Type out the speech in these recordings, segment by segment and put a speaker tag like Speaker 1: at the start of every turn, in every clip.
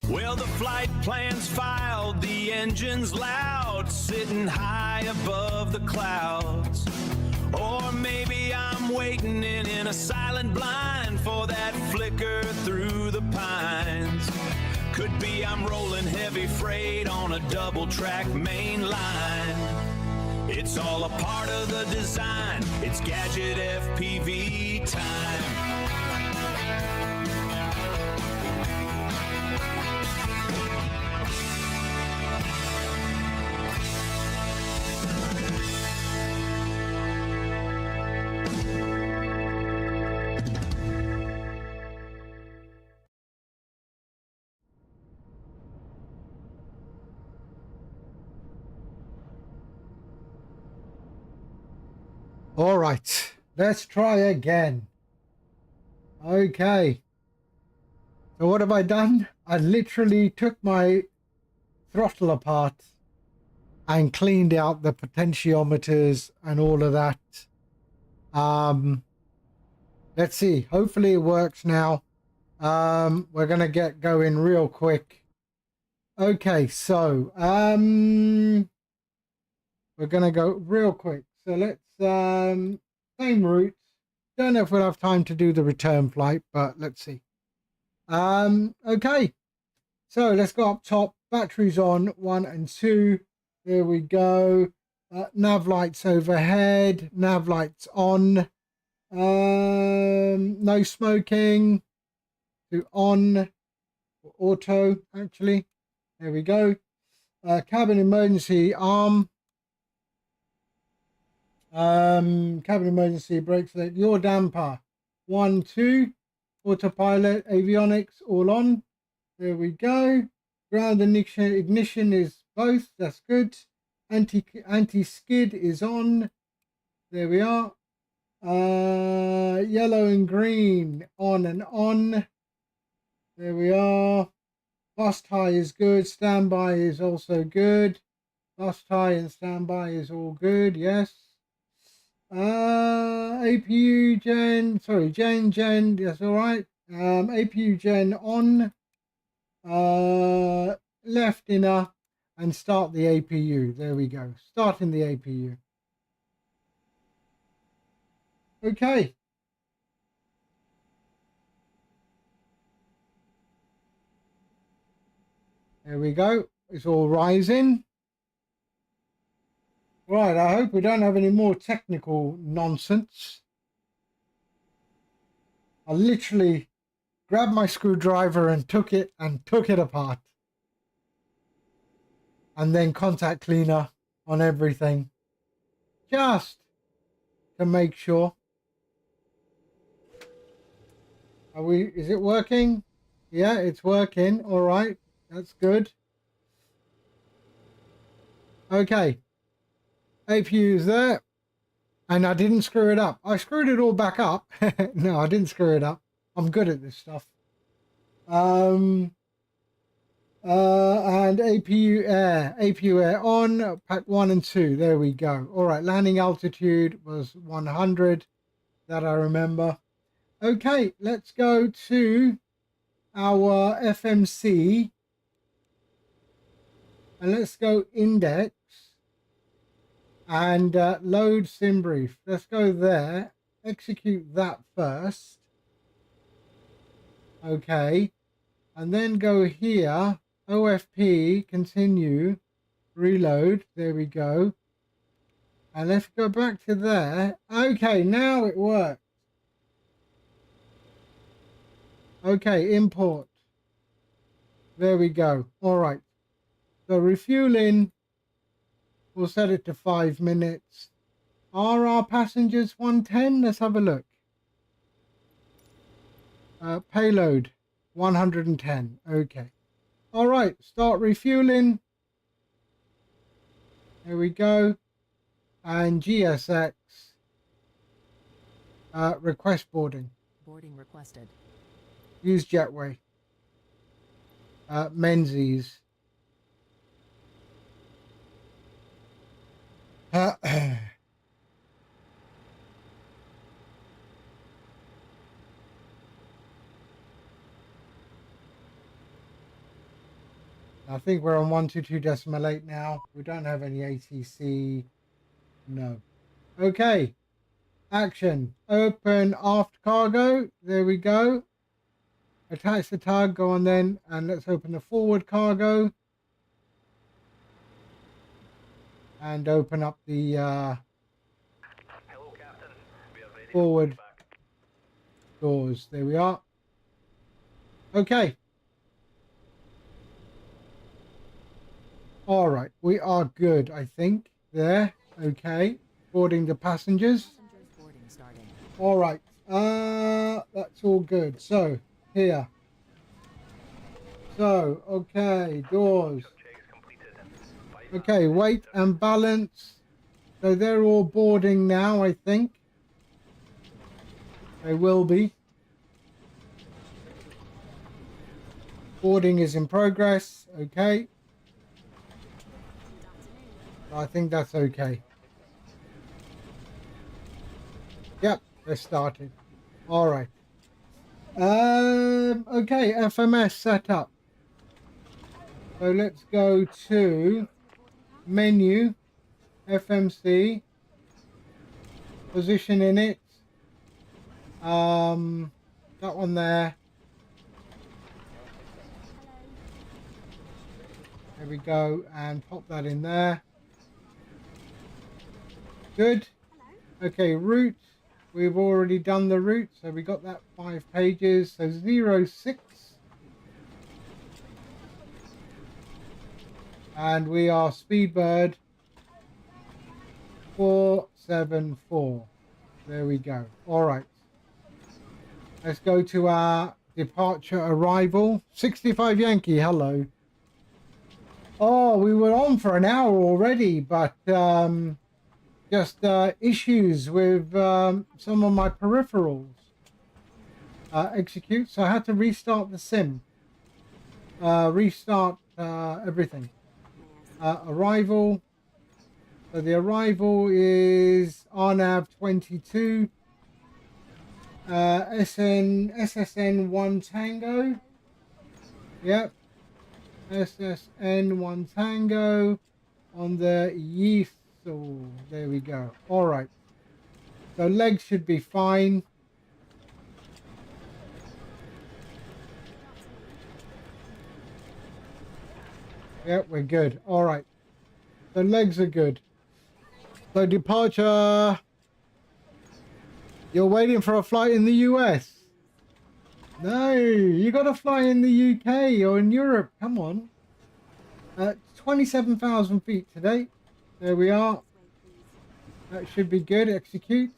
Speaker 1: Well, the flight plan's filed, the engine's loud, sitting high above the clouds. Or maybe I'm waiting in a silent blind for that flicker through the pines. Could be I'm rolling heavy freight on a double-track main line. It's all a part of the design. It's Gadget FPV time.
Speaker 2: All right, let's try again. Okay. So what have I done? I literally took my throttle apart and cleaned out the potentiometers and all of that. Let's see. Hopefully it works now. We're going to get going real quick. Okay, so we're going to go real quick. So let's same route. Don't know if we'll have time to do the return flight, but let's see. Okay, so let's go up top. Batteries on 1 and 2. There we go. Nav lights overhead. Nav lights on. No smoking. To on. Auto, actually. There we go. Cabin emergency arm. Cabin emergency brakes. Your damper. 1, 2. Autopilot, avionics, all on. There we go. Ground ignition is both. That's good. Anti-skid is on. There we are. Yellow and green on and on. There we are. Bust high is good. Standby is also good. Bust high and standby is all good. Yes. APU gen. Sorry, gen. That's all right. APU gen on. Left inner and start the APU. There we go. Starting the APU. Okay. There we go. It's all rising. Right, I hope we don't have any more technical nonsense. I literally grabbed my screwdriver and took it apart. And then contact cleaner on everything. Just to make sure. Is it working? Yeah, it's working. All right. That's good. Okay. APU is there. And I didn't screw it up. I screwed it all back up. No, I didn't screw it up. I'm good at this stuff. And APU air on, pack 1 and 2. There we go. All right, landing altitude was 100. That I remember. Okay, let's go to our FMC. And let's go index. And load sim brief. Let's go there. Execute that first. Okay. And then go here. OFP, continue, reload. There we go. And let's go back to there. Okay, now it works. Okay, import. There we go. All right. So refueling, we'll set it to 5 minutes. Are our passengers 110? Let's have a look. Payload, 110. Okay. All right, start refueling. There we go. And GSX. Request boarding.
Speaker 3: Boarding requested.
Speaker 2: Use jetway. Menzies. I think we're on 122.8 now. We don't have any ATC. No. Okay. Action. Open aft cargo. There we go. Attach the tug. Go on then. And let's open the forward cargo. And open up the
Speaker 3: Hello, Captain. We are ready
Speaker 2: forward
Speaker 3: for back.
Speaker 2: doors. There we are. Okay. All right. We are good, I think. There. Okay. Boarding the passengers. All right. That's all good. So, here. So, okay. Doors.
Speaker 3: Check is completed.
Speaker 2: Okay. Weight and balance. So, they're all boarding now, I think. They will be. Boarding is in progress. Okay. I think that's okay. Yep, they're started. All right. Okay, FMS setup. So let's go to menu, FMC, position in it. That one there. There we go, and pop that in there. Good. Okay, route. We've already done the route, so we got that 5 pages. So 06. And we are Speedbird 474. There we go. All right. Let's go to our departure arrival. 65 Yankee, hello. Oh, we were on for an hour already, but just issues with some of my peripherals execute. So I had to restart the sim, restart everything. Arrival. So the arrival is RNAV 22, SSN 1 Tango. Yep. SSN 1 Tango on the LESO. There we go. All right. So legs should be fine. Yep, we're good. All right. The legs are good. So departure. You're waiting for a flight in the US. No, you got to fly in the UK or in Europe. Come on. 27,000 feet today. There we are. That should be good. Execute.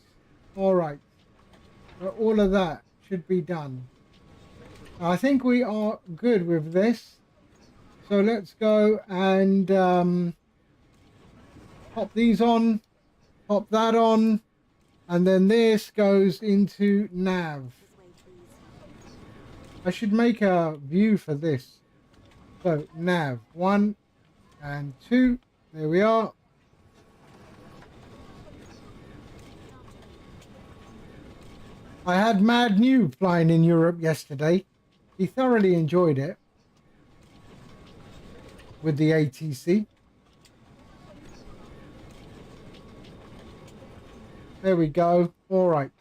Speaker 2: All right. All of that should be done. I think we are good with this. So let's go and pop these on. Pop that on. And then this goes into nav. I should make a view for this. So nav 1 and 2. There we are. I had Mad New flying in Europe yesterday. He thoroughly enjoyed it with the ATC. There we go. All right.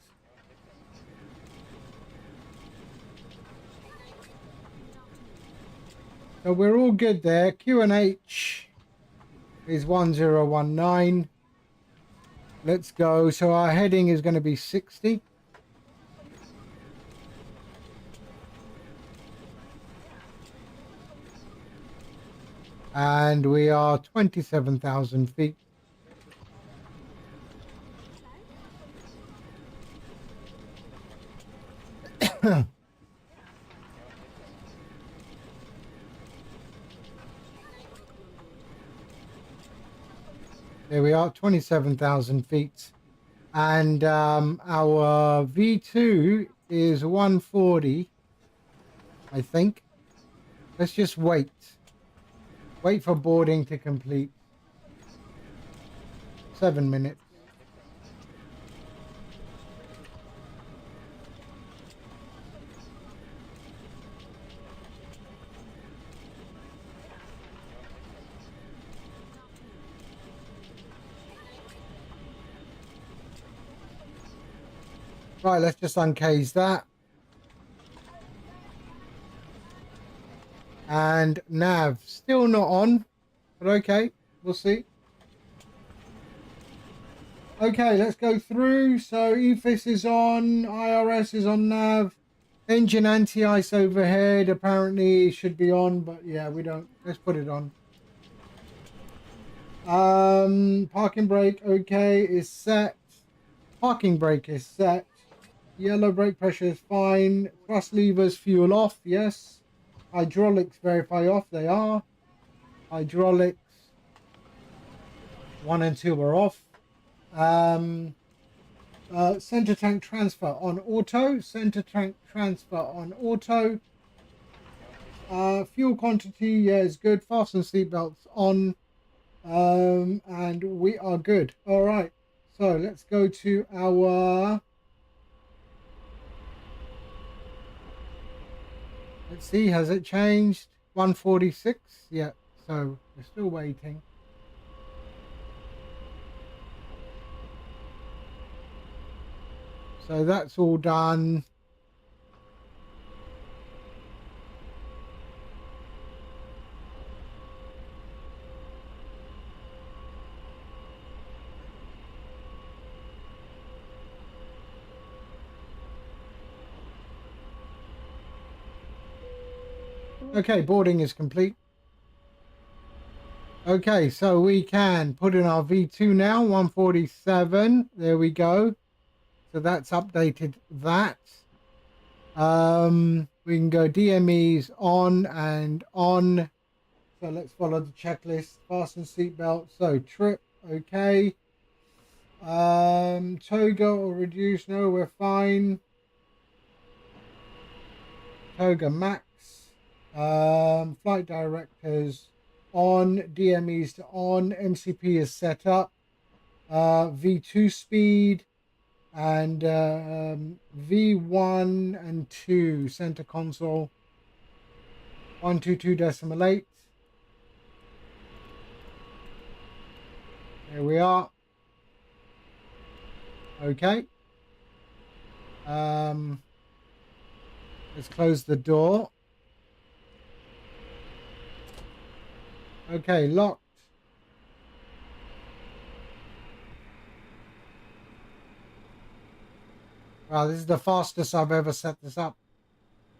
Speaker 2: So we're all good there. QNH is 1019. Let's go. So our heading is going to be 60. And we are 27,000 feet. There we are, 27,000 feet. And our V2 is 140, I think. Let's just wait. Wait for boarding to complete. 7 minutes. Right, let's just uncase that. And nav still not on, but okay, we'll see. Okay, let's go through. So EFIS is on, IRS is on nav, engine anti-ice overhead apparently should be on, but yeah, we don't. Let's put it on. Parking brake, okay, is set. Parking brake is set. Yellow brake pressure is fine. Thrust levers, fuel off, yes. Hydraulics, verify off, they are. Hydraulics 1 and 2 are off. Center tank transfer on auto. Center tank transfer on auto. Fuel quantity, yeah, is good. Fasten seatbelts on. And we are good. All right. So let's go to our... Let's see, has it changed? 146? Yeah, so we're still waiting. So that's all done. Okay, boarding is complete. Okay, so we can put in our V2 now, 147. There we go. So that's updated that. We can go DMEs on and on. So let's follow the checklist. Fasten seatbelt. So trip, okay. Toga or reduce, no, we're fine. Toga max. Flight directors on, DMEs to on, MCP is set up. V2 speed and V1 and 2 center console 122.8. There we are. Okay. Let's close the door. Okay, locked. Wow, this is the fastest I've ever set this up.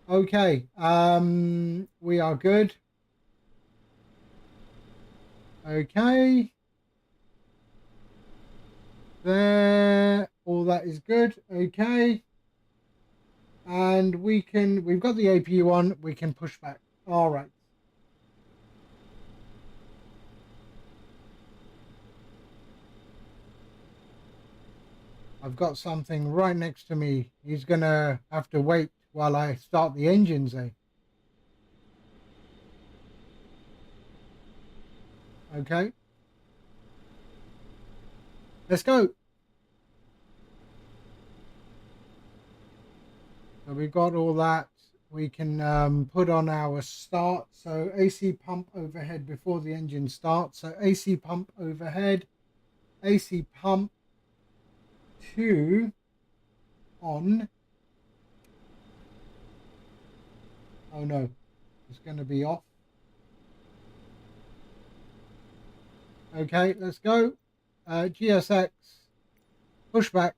Speaker 2: Okay, we are good. Okay. There, all that is good. Okay. And we've got the APU on, we can push back. All right. I've got something right next to me. He's gonna have to wait while I start the engines, eh? Okay. Let's go. So we've got all that. We can put on our start. So AC pump overhead before the engine starts. So AC pump overhead. AC pump 2 on. Oh no, it's going to be off. Okay, let's go. GSX, pushback.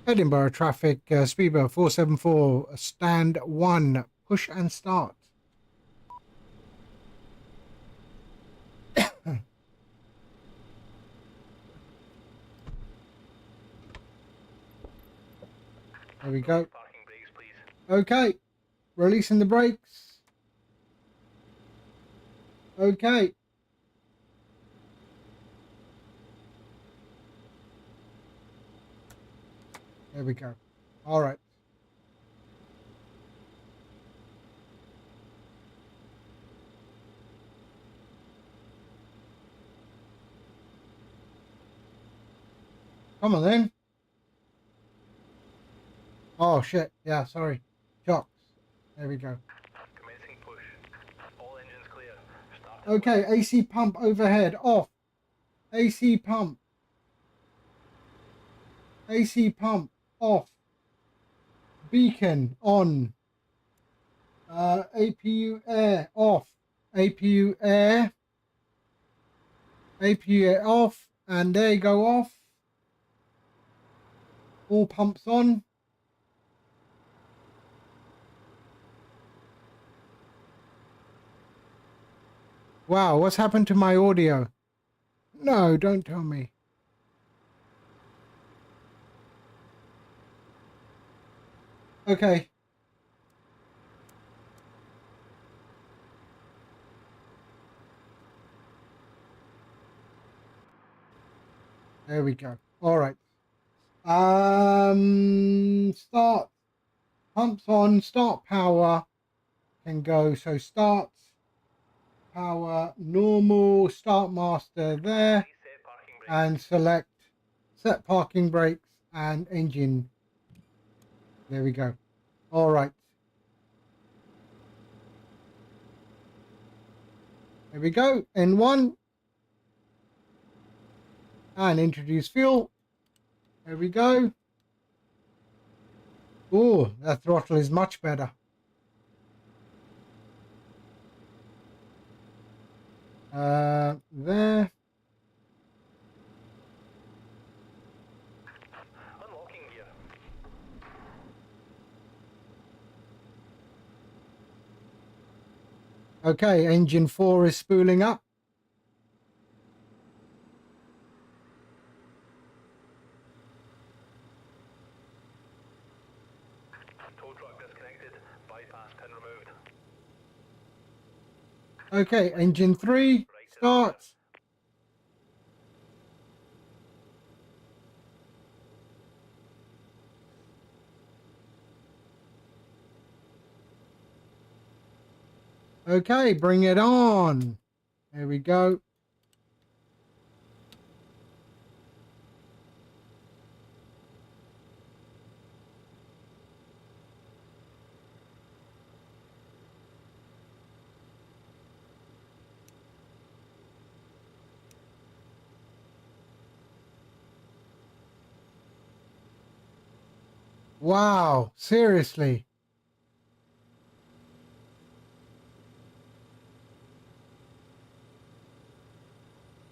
Speaker 2: Edinburgh traffic, speedboat 474, stand 1, push and start. There we go.
Speaker 3: Parking brakes, please.
Speaker 2: Okay, releasing the brakes. Okay. There we go. All right. Come on then. Oh shit. Yeah, sorry. Shocks. There we go.
Speaker 3: Commencing push. All engines clear.
Speaker 2: Okay, AC pump overhead off. AC pump. AC pump off. Beacon on. APU air off. APU air. APU air off. And there you go off. All pumps on. Wow, what's happened to my audio? No, don't tell me. Okay. There we go. All right. Start. Pumps on. Start power can go. So start power normal. Start master there.
Speaker 3: Set parking brake.
Speaker 2: And select set parking brakes and engine. There we go. All right. There we go. N1. And introduce fuel. There we go. Oh, that throttle is much better. There.
Speaker 3: Unlocking gear.
Speaker 2: Okay, engine 4 is spooling up.
Speaker 3: Tow truck disconnected. Bypass pin removed.
Speaker 2: Okay, engine 3 starts. Okay, bring it on. There we go. Wow, seriously.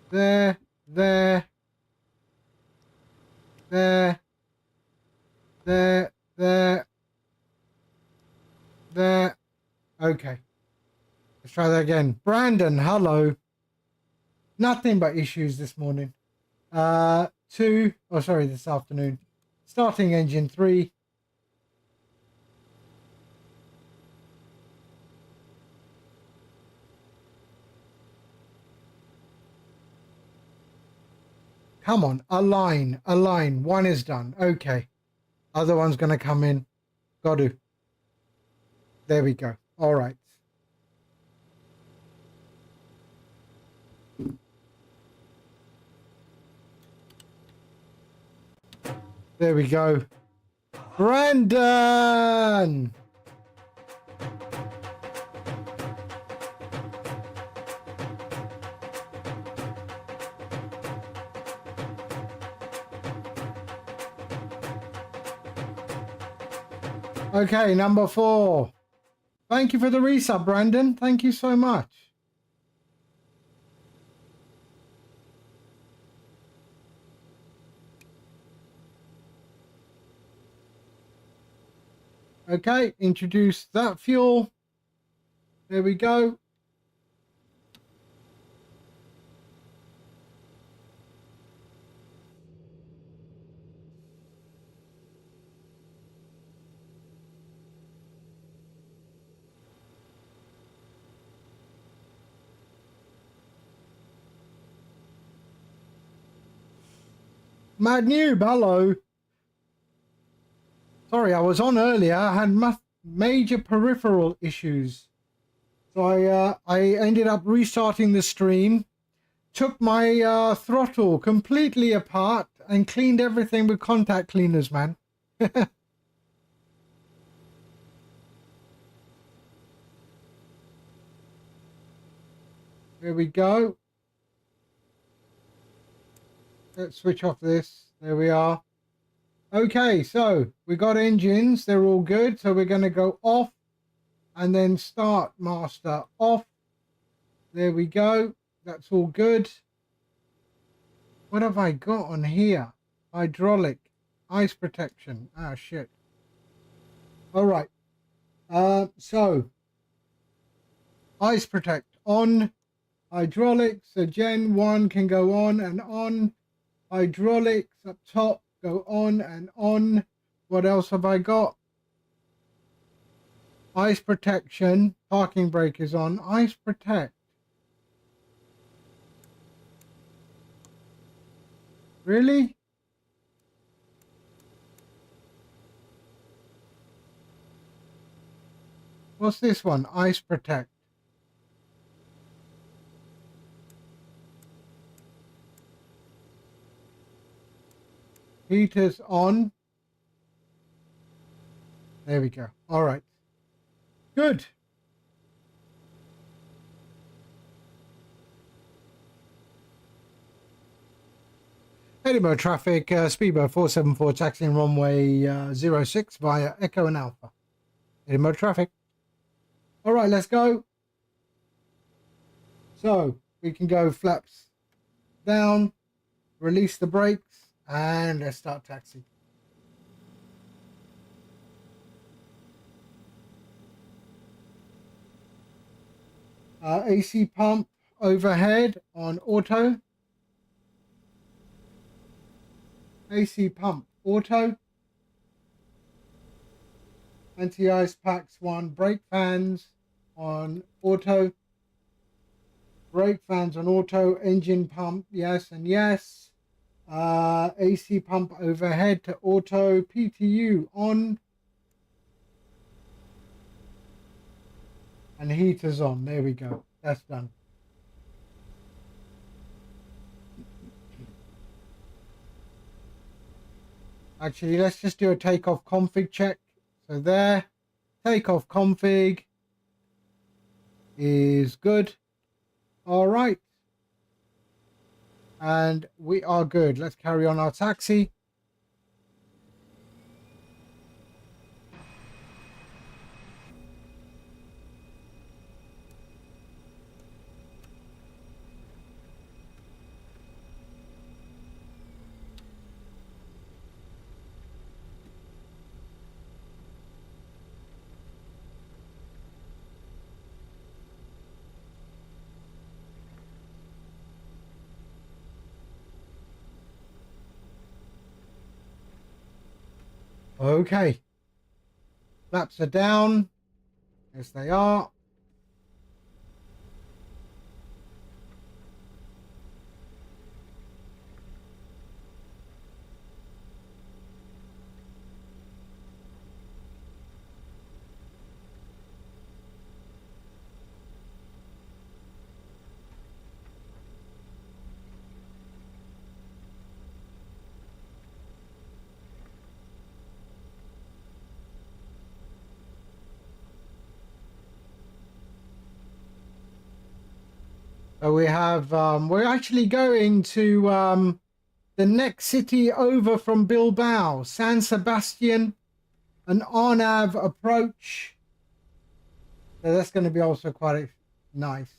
Speaker 2: There, there, there, there, there, there. Okay. Let's try that again. Brandon, hello. Nothing but issues this morning. This afternoon. Starting engine 3. Come on, align. One is done. Okay. Other one's going to come in. Got to. There we go. All right. There we go. Brandon! Okay, number 4. Thank you for the resub, Brandon. Thank you so much. Okay, introduce that fuel. There we go. Mad Noob, hello. Sorry, I was on earlier. I had major peripheral issues. So I ended up restarting the stream, took my throttle completely apart and cleaned everything with contact cleaners, man. There we go. Let's switch off this. There we are. Okay, so we got engines. They're all good. So we're going to go off and then start master off. There we go. That's all good. What have I got on here? Hydraulic, ice protection. Ah, shit. All right. So ice protect on. Hydraulics. So Gen 1 can go on and on. Hydraulics up top go on and on. What else have I got? Ice protection. Parking brake is on. Ice protect. Really? What's this one? Ice protect. Heaters on. There we go. All right. Good. Edinburgh traffic, speedboat 474 taxiing runway 06 via Echo and Alpha. Edinburgh traffic. All right, let's go. So we can go flaps down, release the brakes, and let's start taxi. AC pump overhead on auto. AC pump auto. Anti-ice packs 1. Brake fans on auto. Brake fans on auto. Engine pump, yes and yes. AC pump overhead to auto. PTU on. And heaters on. There we go. That's done. Actually, let's just do a takeoff config check. So there, takeoff config is good. All right. And we are good. Let's carry on our taxi. Okay. Flaps are down. Yes, they are. So we have, we're actually going to the next city over from Bilbao, San Sebastian, an Arnav approach. So that's going to be also quite nice.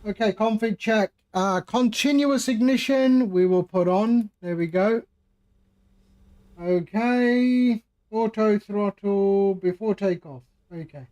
Speaker 2: Okay, config check. Continuous ignition we will put on. There we go. Okay. Auto throttle before takeoff. Okay.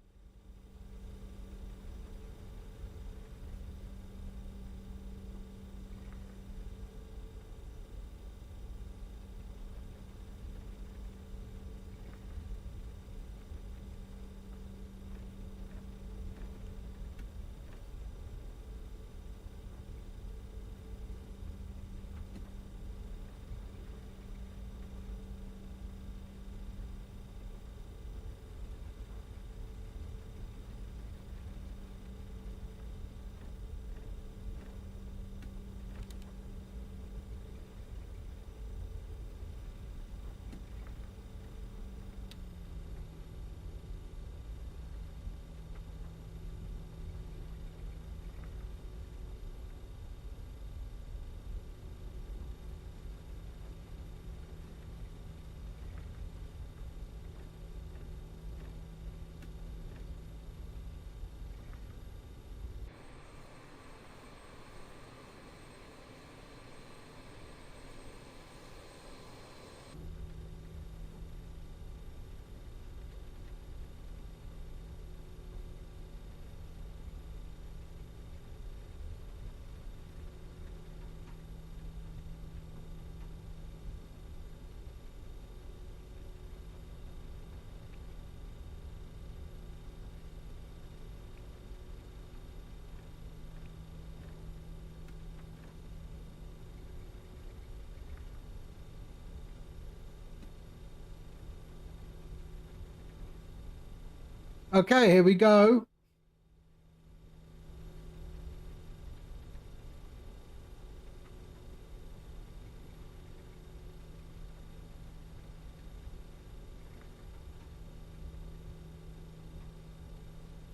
Speaker 2: Okay, here we go.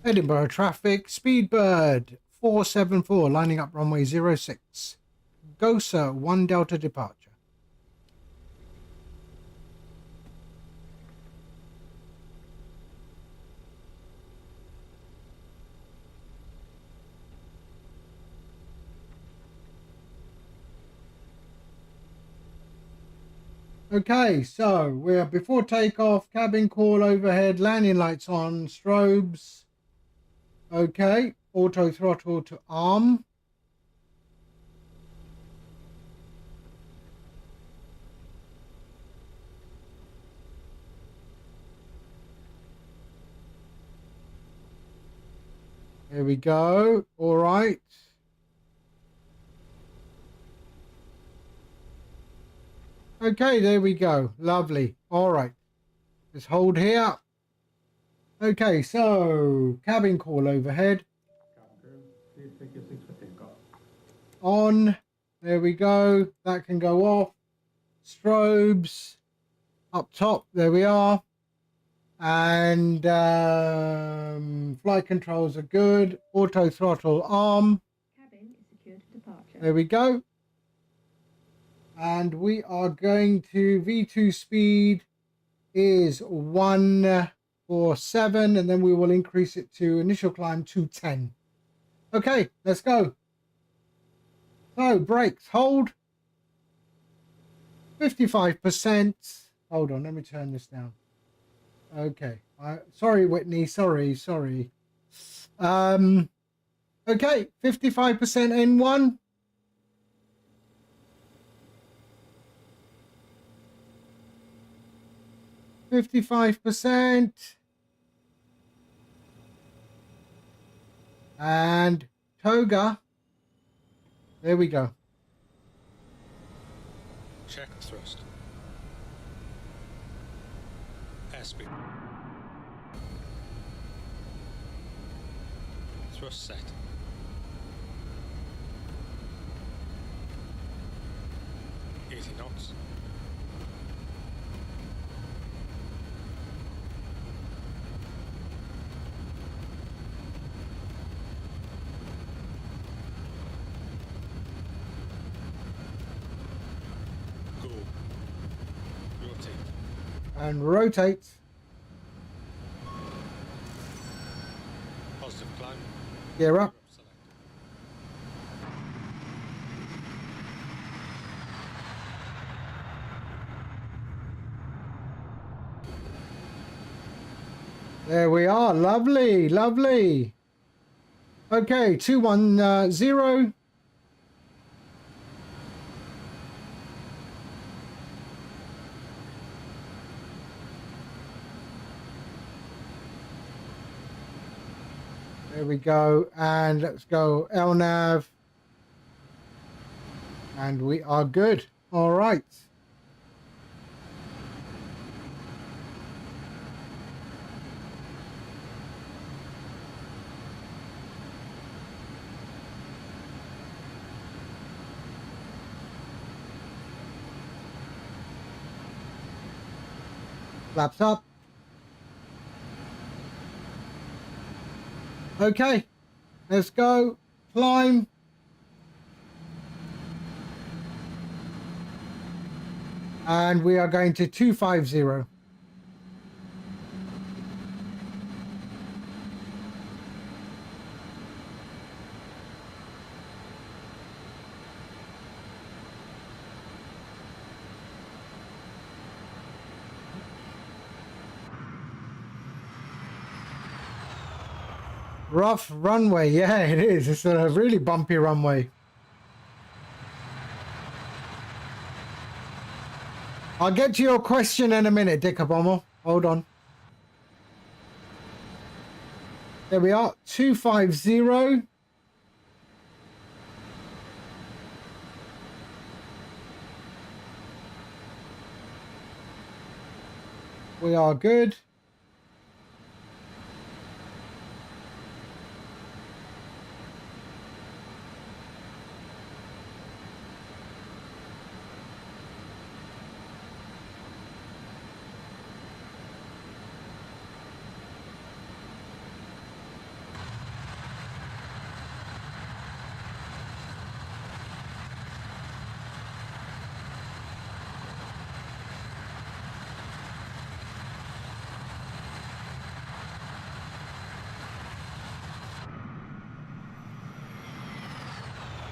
Speaker 2: Edinburgh traffic, Speedbird 474, lining up runway 06. Go, sir, 1 Delta departure. Okay, so we're before takeoff, cabin call overhead, landing lights on, strobes. Okay, auto throttle to arm. Here we go. All right. Okay, there we go. Lovely. All right. Let's hold here. Okay, so cabin call overhead.
Speaker 3: Cabin crew, please take your seats for takeoff.
Speaker 2: On. There we go. That can go off. Strobes. Up top. There we are. And flight controls are good. Auto throttle arm.
Speaker 4: Cabin is secured to departure.
Speaker 2: There we go. And we are going to V2 speed is 147, and then we will increase it to initial climb 210. Okay, let's go. So brakes, hold. 55%. Hold on, let me turn this down. Okay. Sorry, Whitney. Sorry. Okay, 55% N1. 55%. And Toga. There we go.
Speaker 5: Check thrust. Airspeed. Thrust set. Knots. Go. Rotate.
Speaker 2: And rotate.
Speaker 5: Positive climb.
Speaker 2: Gear up.
Speaker 5: Select.
Speaker 2: There we are. Lovely, lovely. Okay, 210. There we go. And let's go LNAV. And we are good. All right. Flaps up. Okay, let's go. Climb. And we are going to 250. Rough runway, yeah, it is. It's a really bumpy runway. I'll get to your question in a minute, Dickabommel. Hold on. There we are, 250. We are good.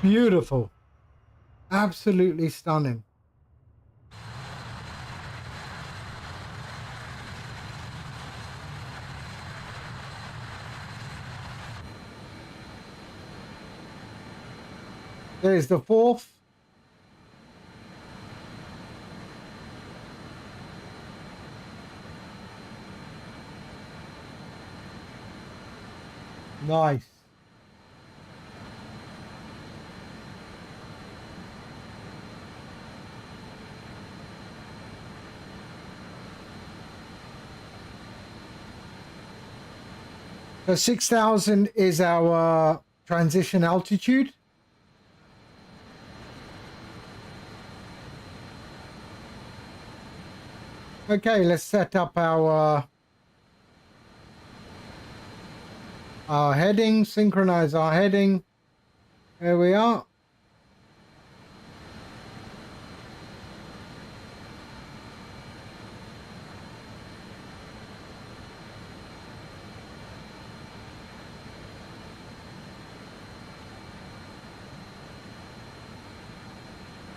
Speaker 2: Beautiful. Absolutely stunning. There's the fourth. Nice. So 6,000 is our transition altitude. Okay, let's set up our heading, synchronize our heading. There we are.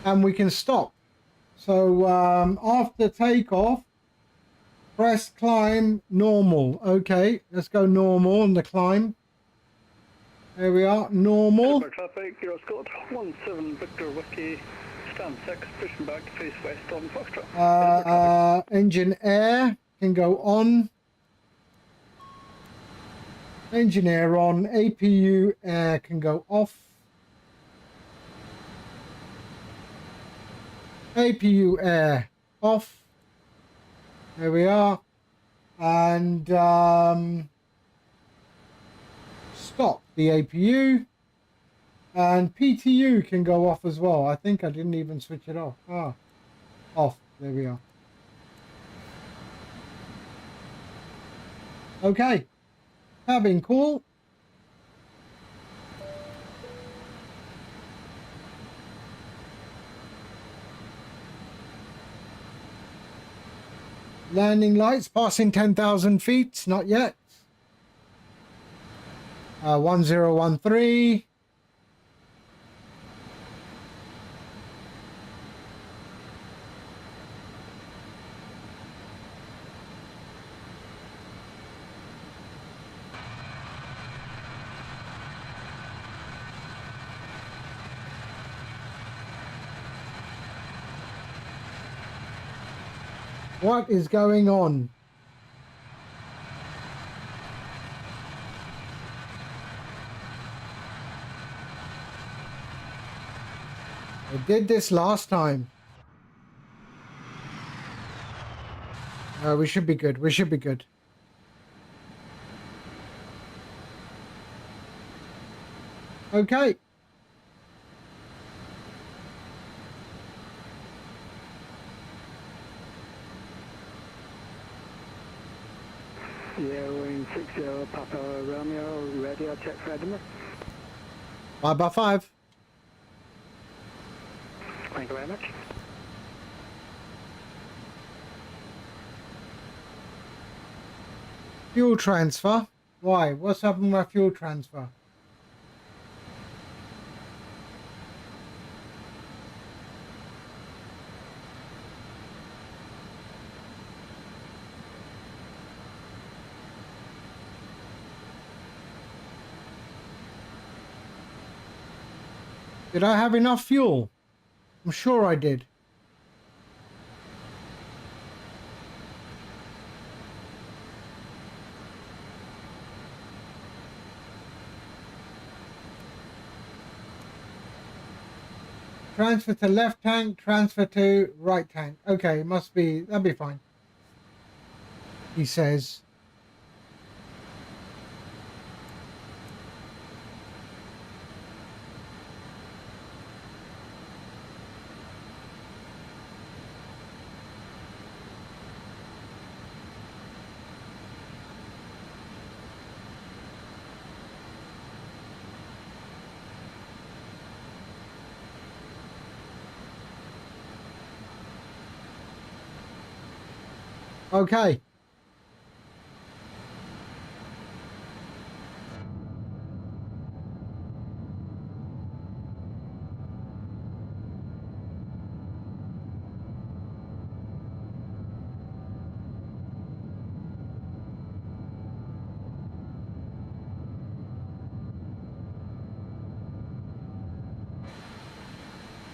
Speaker 2: And we can stop. So after takeoff, press climb normal. Okay, let's go normal on the climb. There we are, normal.
Speaker 3: Traffic, Euro Scott, 17 Victor Whiskey, stand 6, pushing back, face west on Foxtrot.
Speaker 2: Engine air can go on. Engine air on. APU air can go off. APU air off. There we are. And stop the APU. And PTU can go off as well. I think I didn't even switch it off. Ah, off. There we are. Okay. Cabin call. Landing lights passing 10,000 feet. Not yet. 1013. What is going on? I did this last time. We should be good. We should be good. Okay.
Speaker 3: Yeah, Wing 60 Papa Romeo, ready, I'll check readiness.
Speaker 2: 5x5.
Speaker 3: Thank you very much.
Speaker 2: Fuel transfer. Why? What's happening with my fuel transfer? Did I have enough fuel? I'm sure I did. Transfer to left tank, transfer to right tank. Okay, must be, that'll be fine. He says. Okay.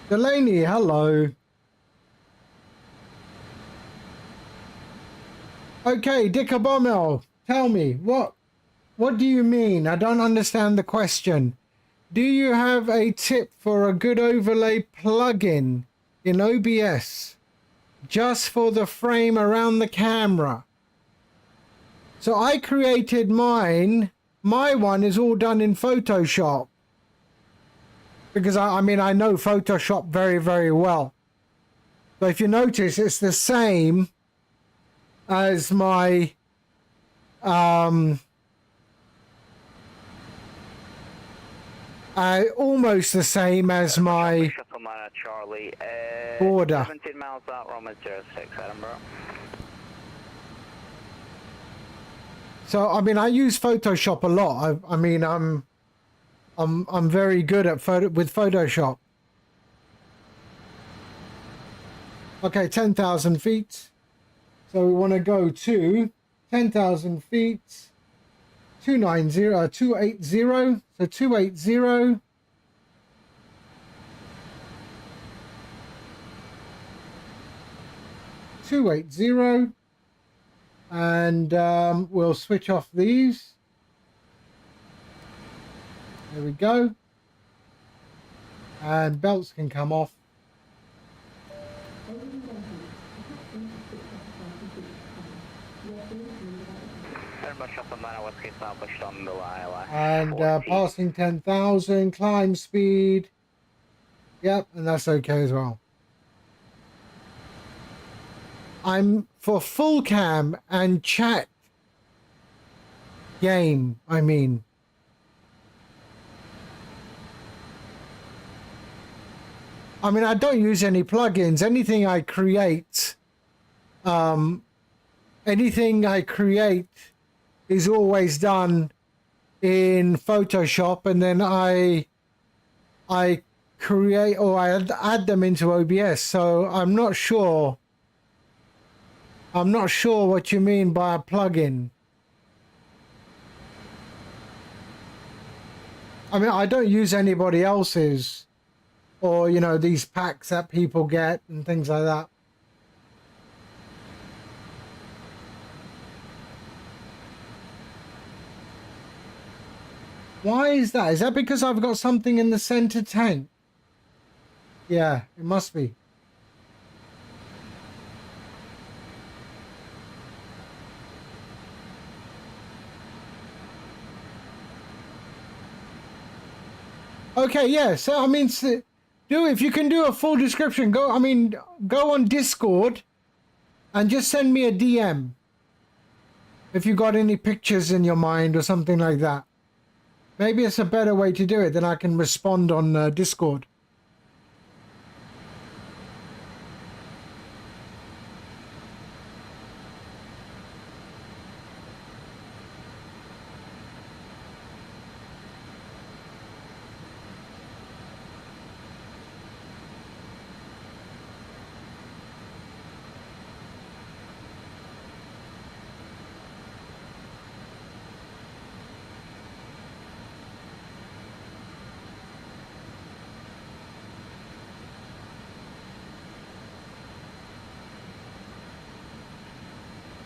Speaker 2: Delaney, hello. Okay, Dicker Bommel, tell me, what do you mean? I don't understand the question. Do you have a tip for a good overlay plugin in OBS just for the frame around the camera? So I created mine. My one is all done in Photoshop. Because I mean, I know Photoshop very, very well. So if you notice, it's the same as my almost the same as my
Speaker 6: Charlie,
Speaker 2: border.
Speaker 6: 17 miles out, Roman 06, Edinburgh.
Speaker 2: So I mean, I use Photoshop a lot. I mean, I'm very good at with Photoshop. Okay, 10,000 feet. So we want to go to 10,000 feet. 280. So 280. And we'll switch off these. There we go. And belts can come off. And passing 10,000, climb speed. Yep, and that's okay as well. I'm for full cam and chat game, I mean. I mean, I don't use any plugins. Anything I create is always done in Photoshop, and then I create, or I add them into OBS. So I'm not sure what you mean by a plugin. I mean, I don't use anybody else's, or you know, these packs that people get and things like that. Why is that? Is that because I've got something in the center tank? Yeah, it must be. Okay, yeah. So I mean, if you can do a full description, go on Discord and just send me a DM if you got any pictures in your mind or something like that. Maybe it's a better way to do it, then I can respond on Discord.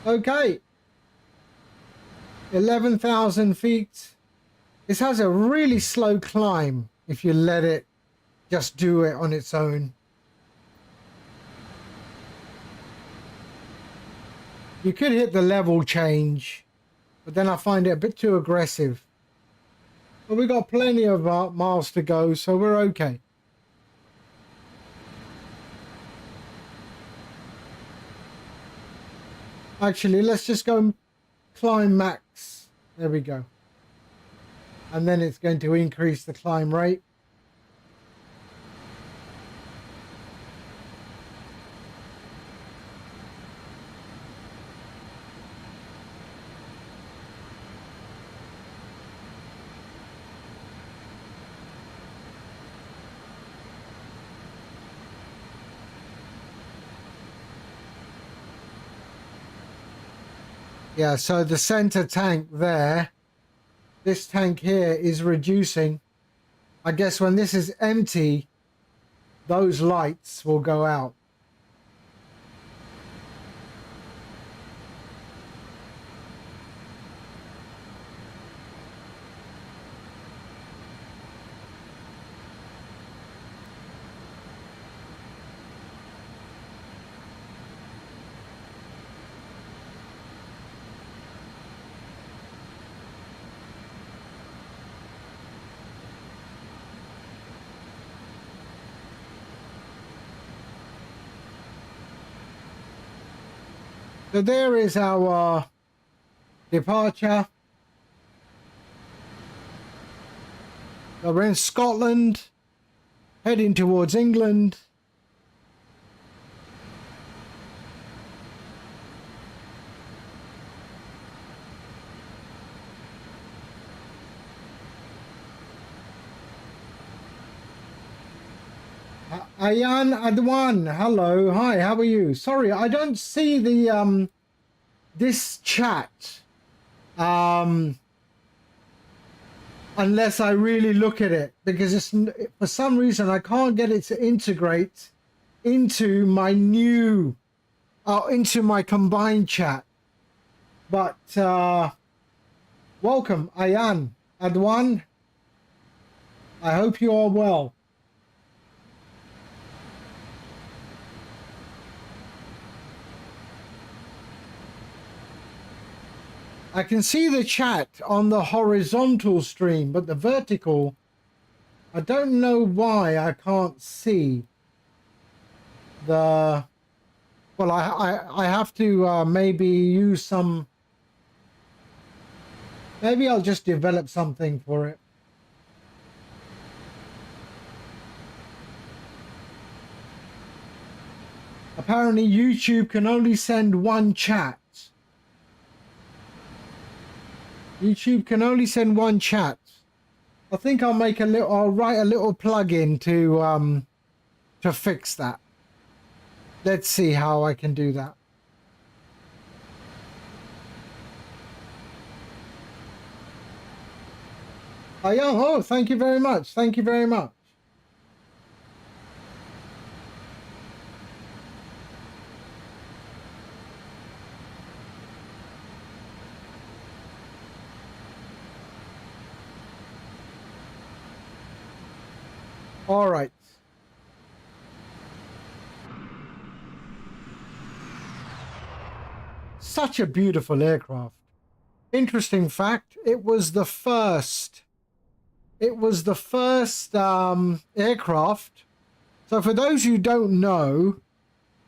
Speaker 2: Okay, 11,000 feet. This has a really slow climb if you let it just do it on its own. You could hit the level change, but then I find it a bit too aggressive. But we've got plenty of miles to go, so we're okay. Actually, let's just go climb max. There we go. And then it's going to increase the climb rate. Yeah, so the center tank there, this tank here is reducing. I guess when this is empty, those lights will go out. So there is our departure. So we're in Scotland, heading towards England. Ayan Adwan, hello, hi, how are you? Sorry, I don't see the this chat unless I really look at it, because it's, for some reason I can't get it to integrate into my new into my combined chat. But welcome, Ayan Adwan. I hope you are well. I can see the chat on the horizontal stream, but the vertical, I don't know why I can't see the, well, I have to maybe use some, maybe I'll just develop something for it. Apparently YouTube can only send one chat. YouTube can only send one chat. I think I'll make a little, I'll write a little plugin to fix that. Let's see how I can do that. Oh, thank you very much. Thank you very much. All right. Such a beautiful aircraft. Interesting fact, it was the first aircraft. So for those who don't know,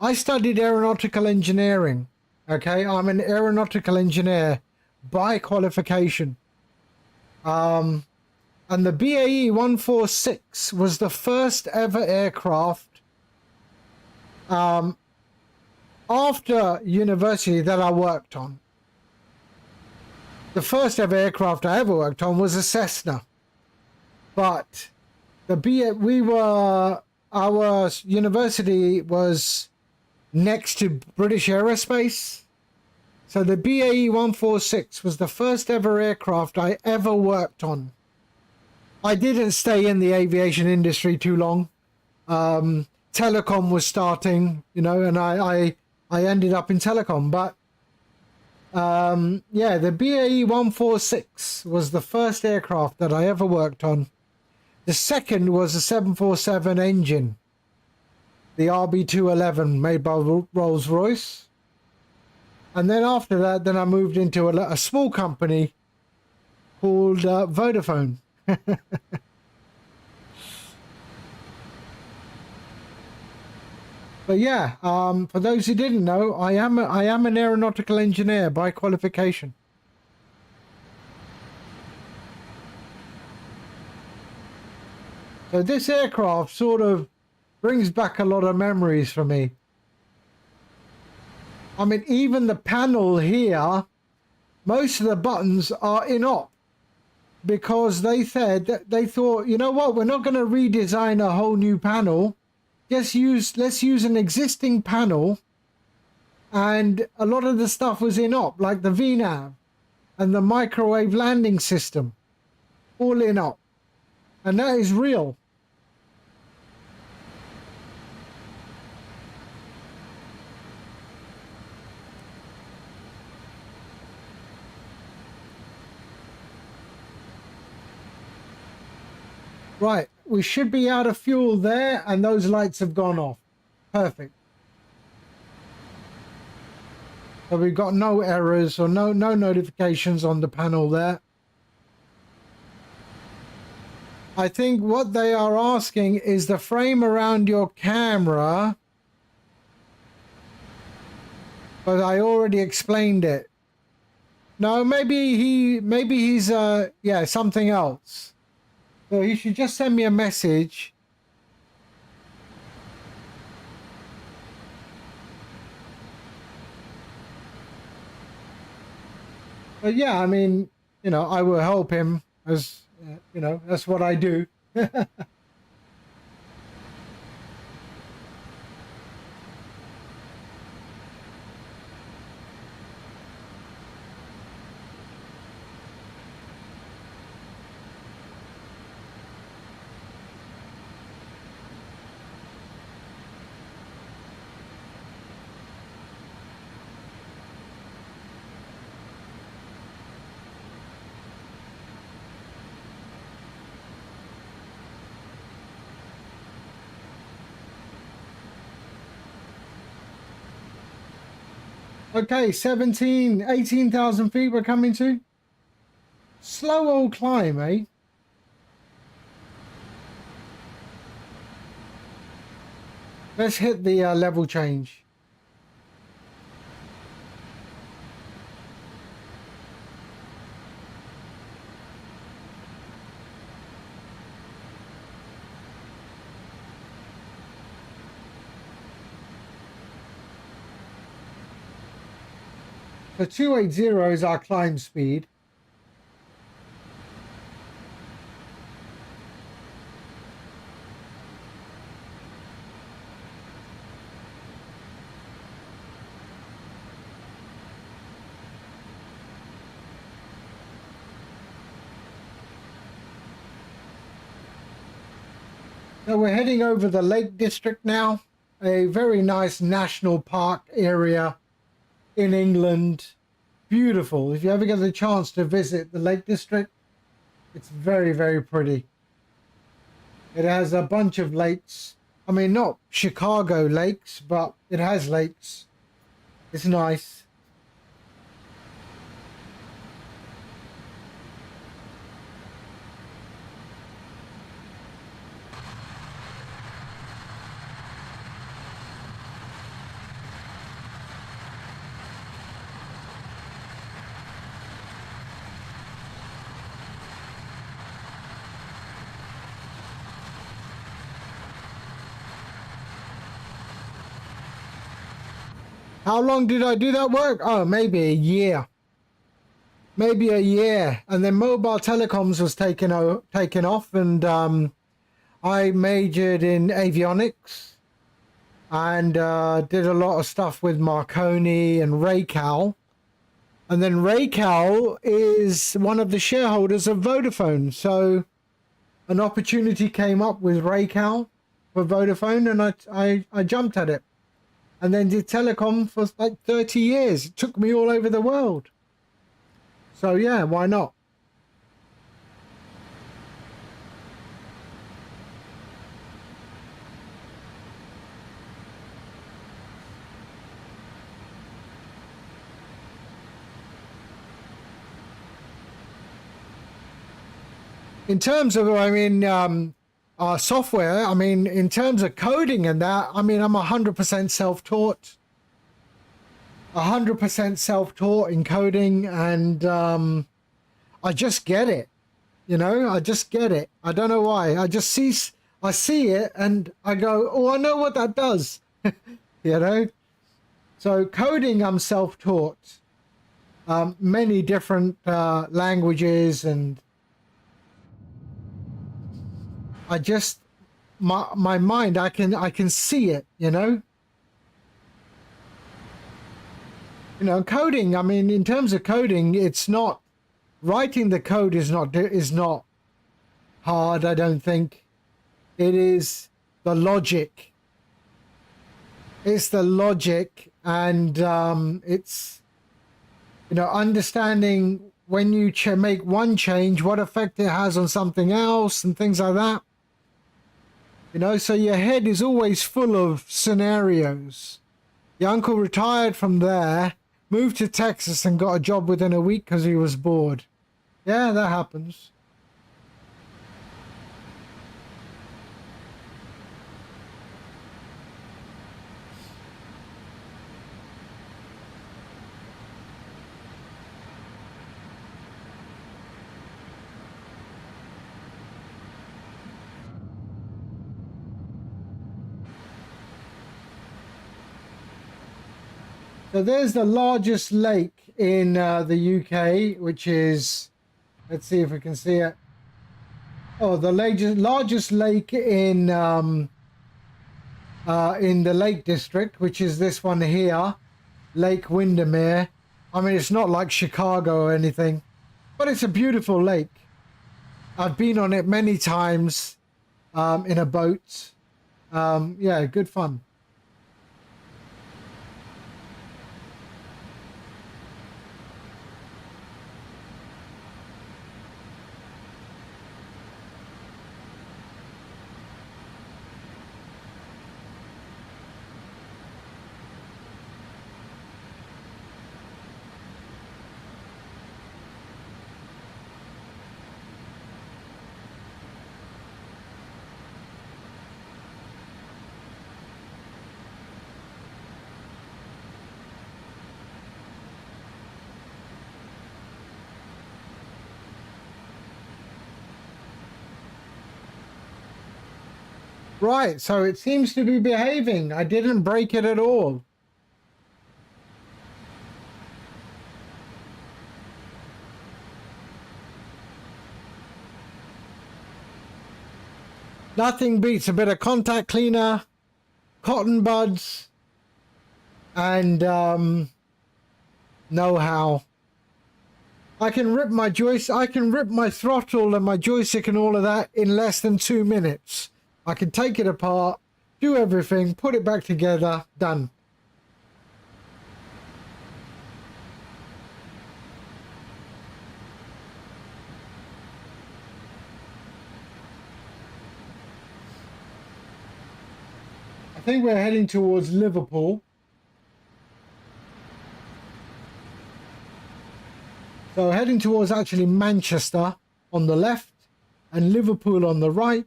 Speaker 2: I studied aeronautical engineering. Okay, I'm an aeronautical engineer by qualification. And the BAE 146 was the first ever aircraft after university that I worked on. The first ever aircraft I ever worked on was a Cessna. But our university was next to British Aerospace. So the BAE 146 was the first ever aircraft I ever worked on. I didn't stay in the aviation industry too long. Telecom was starting, you know, and I ended up in telecom. But yeah, the BAE 146 was the first aircraft that I ever worked on. The second was a 747 engine, the RB211 made by Rolls-Royce. And then after that, then I moved into a small company called Vodafone. But yeah, for those who didn't know, I am an aeronautical engineer by qualification. So this aircraft sort of brings back a lot of memories for me. I mean, even the panel here, most of the buttons are in-op. Because they said that they thought, you know what, we're not going to redesign a whole new panel. Let's use an existing panel, and a lot of the stuff was in-op, like the VNAV and the microwave landing system, all in-op, and that is real. Right, we should be out of fuel there, and those lights have gone off. Perfect. So we've got no errors or no notifications on the panel there. I think what they are asking is the frame around your camera, but I already explained it. No, maybe he's yeah, something else. So he should just send me a message. But yeah, I mean, you know, I will help him as, you know, that's what I do. Okay, 18,000 feet we're coming to. Slow old climb, eh? Let's hit the level change. So 280 is our climb speed. So we're heading over the Lake District now, a very nice national park area in England. Beautiful. If you ever get the chance to visit the Lake District, it's very, very pretty. It has a bunch of lakes. I mean, not Chicago lakes, but it has lakes. It's nice. How long did I do that work? Oh, maybe a year. Maybe a year. And then mobile telecoms was taken off, and I majored in avionics and did a lot of stuff with Marconi and Raycal. And then Raycal is one of the shareholders of Vodafone. So an opportunity came up with Raycal for Vodafone, and I jumped at it. And then did telecom for like 30 years. It took me all over the world. So yeah, why not? In terms of, I mean, software, I mean, in terms of coding and that, I mean, I'm 100% self-taught. 100% self-taught in coding, and I just get it. You know, I just get it. I don't know why. I see it and I go, oh, I know what that does. You know? So coding, I'm self-taught. Many different languages, and I just, my mind, I can see it, you know? You know, coding, I mean, in terms of coding, it's not, writing the code is not hard, I don't think. It is the logic. It's the logic, and it's, you know, understanding when you make one change, what effect it has on something else and things like that. You know, so your head is always full of scenarios. Your uncle retired from there, moved to Texas and got a job within a week because he was bored. Yeah, that happens. So there's the largest lake in the UK, which is, let's see if we can see it. Oh, the largest lake in the Lake District, which is this one here, Lake Windermere. I mean, it's not like Chicago or anything, but it's a beautiful lake. I've been on it many times in a boat. Yeah, good fun. Right, so it seems to be behaving. I didn't break it at all. Nothing beats a bit of contact cleaner, cotton buds, and know-how. I can rip my throttle and my joystick and all of that in less than 2 minutes. I can take it apart, do everything, put it back together, done. I think we're heading towards Liverpool. So heading towards actually Manchester on the left and Liverpool on the right.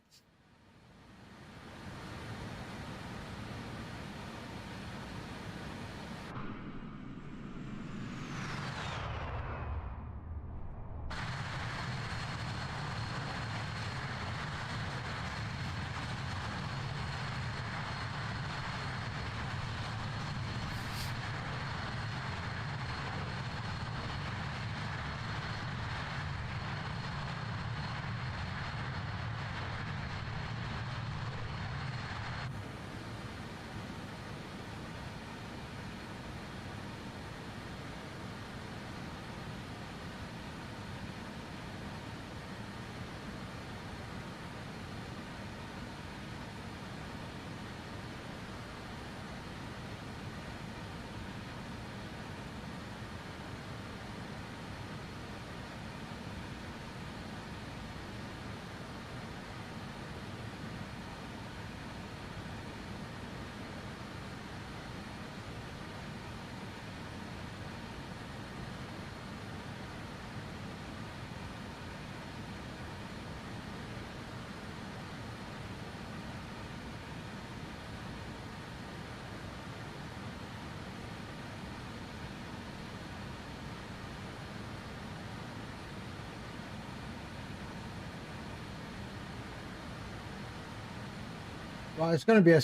Speaker 2: Well, it's going to be a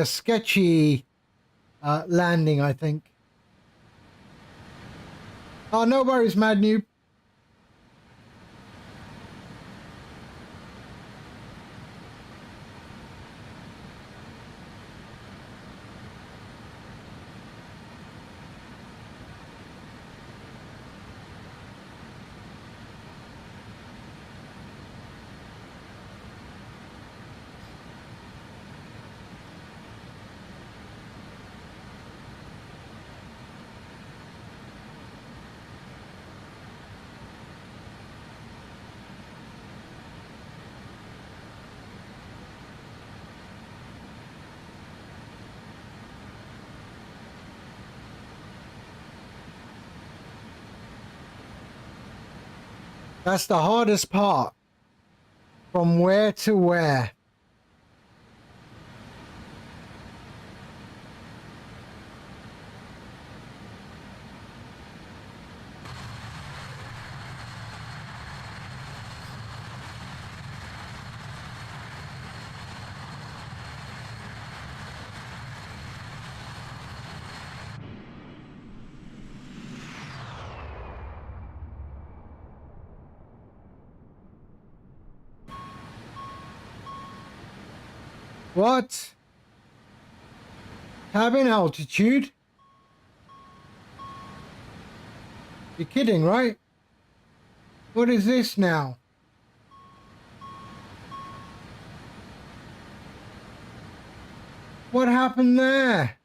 Speaker 2: sketchy, landing, I think. Oh, no worries, Mad Noob. That's the hardest part. From where to where? What? Cabin altitude? You're kidding, right? What is this now? What happened there?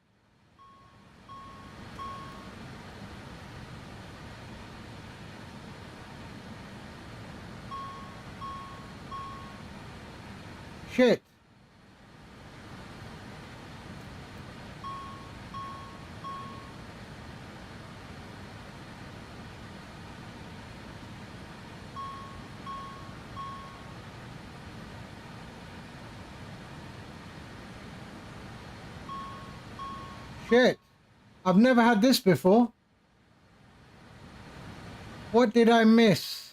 Speaker 2: Shit. Shit. I've never had this before. What did I miss?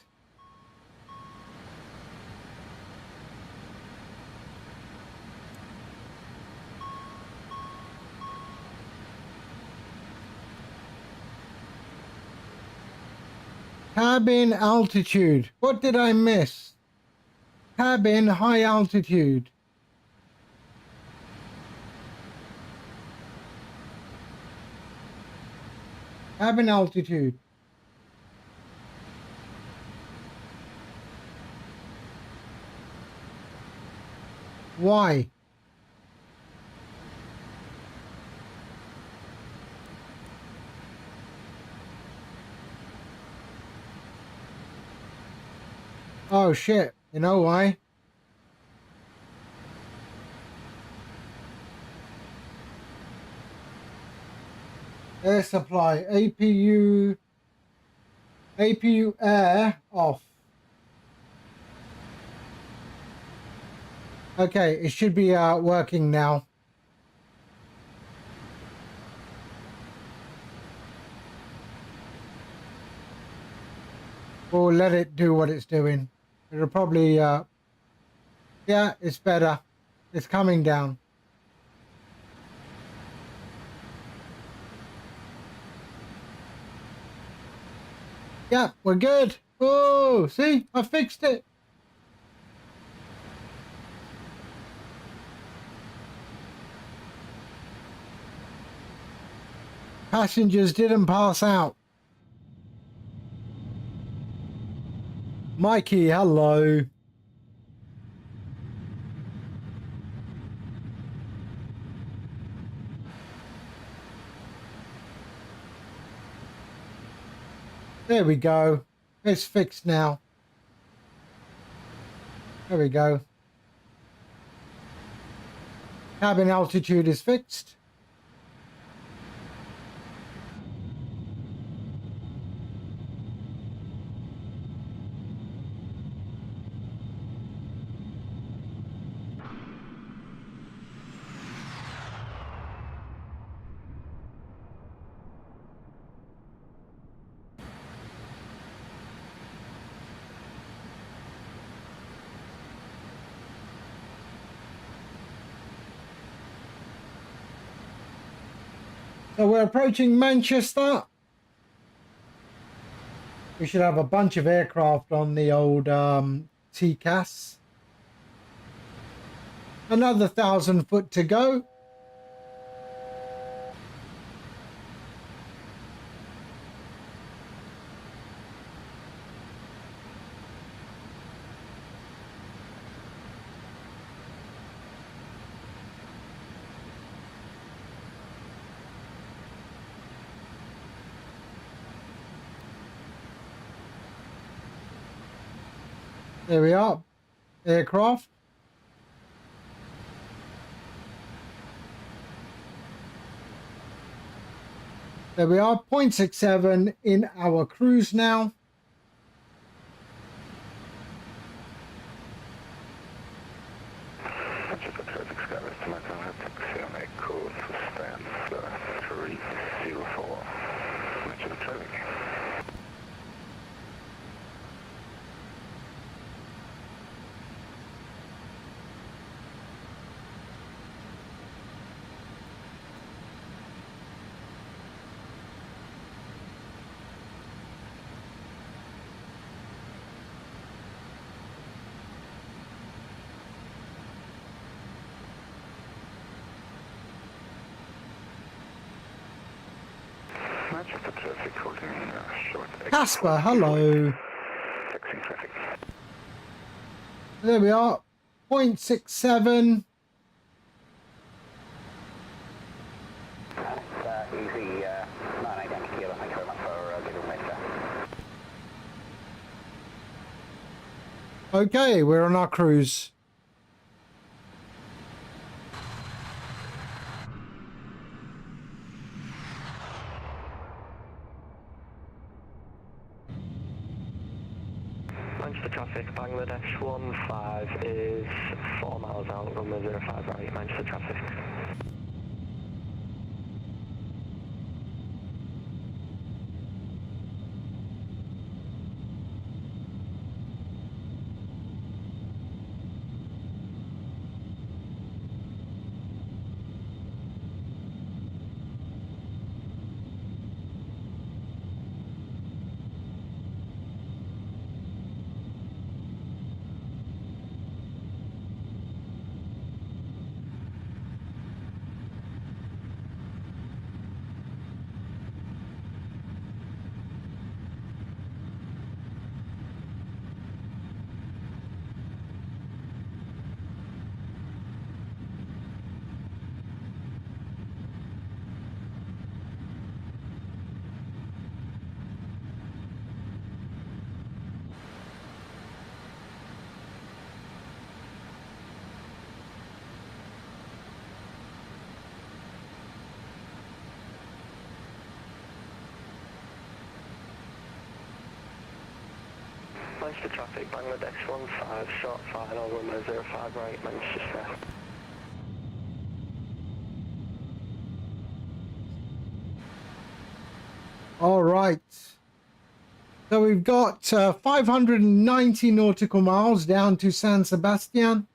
Speaker 2: Cabin altitude. What did I miss? Cabin high altitude. Cabin altitude. Why? Oh shit, you know why? Air supply, APU air off. Okay, it should be working now. We'll let it do what it's doing. It'll probably, yeah, it's better. It's coming down. Yeah, we're good. Oh, see, I fixed it. Passengers didn't pass out. Mikey, hello. There we go. It's fixed now. There we go. Cabin altitude is fixed. So we're approaching Manchester. We should have a bunch of aircraft on the old TCAS. Another 1,000 foot to go. There we are, aircraft. There we are, 0.67 in our cruise now. Casper, hello.
Speaker 3: Fixing traffic.
Speaker 2: There we are. 0.67.
Speaker 3: Easy, 9 down to kilo. Thank you very much for giving me that.
Speaker 2: Okay, we're on our cruise.
Speaker 7: Thanks for traffic. Bangladesh 15 is 4 miles out, runway 05 right. Manchester traffic. Manchester traffic, Bangladesh 15, short final, runway 05 right, Manchester.
Speaker 2: All right. So we've got 590 nautical miles down to San Sebastian.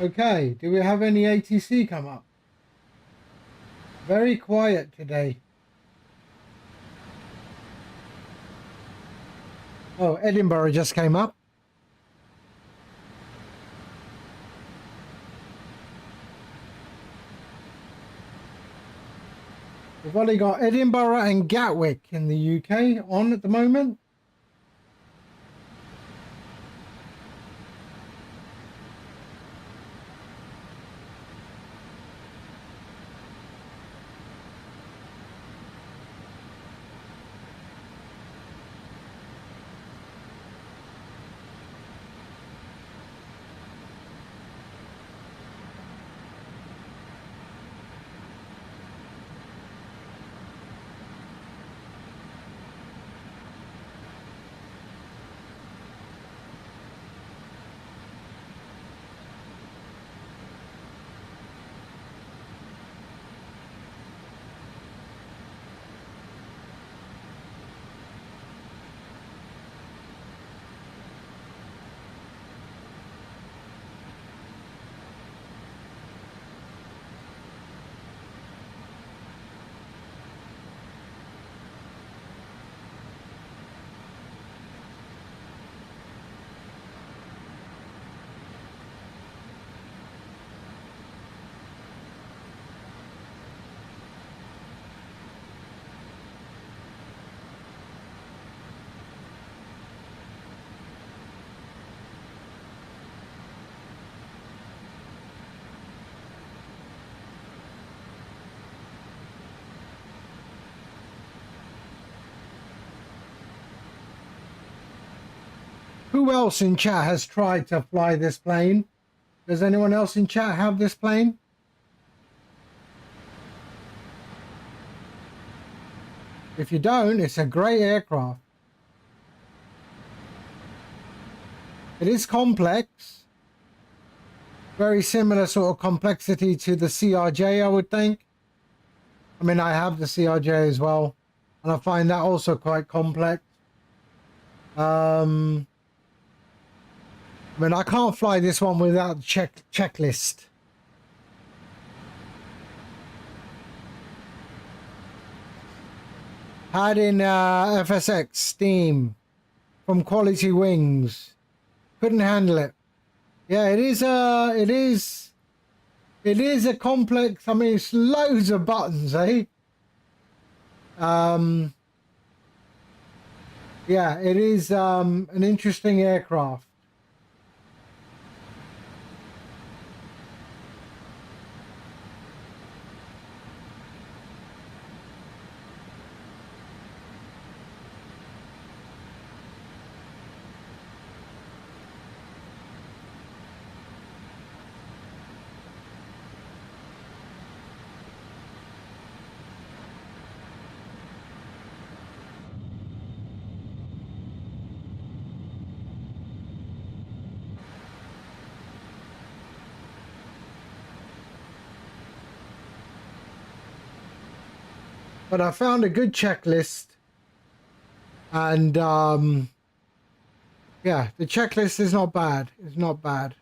Speaker 2: Okay, do we have any ATC come up? Very quiet today. Oh, Edinburgh just came up. We've only got Edinburgh and Gatwick in the UK on at the moment. Who else in chat has tried to fly this plane? Does anyone else in chat have this plane? If you don't, it's a great aircraft. It is complex. Very similar sort of complexity to the CRJ, I would think. I mean, I have the CRJ as well, and I find that also quite complex. I mean, I can't fly this one without the checklist. Had in FSX Steam from Quality Wings. Couldn't handle it. Yeah, it is a complex. I mean, it's loads of buttons, eh? Yeah, it is an interesting aircraft. But I found a good checklist, and yeah, the checklist is not bad. It's not bad.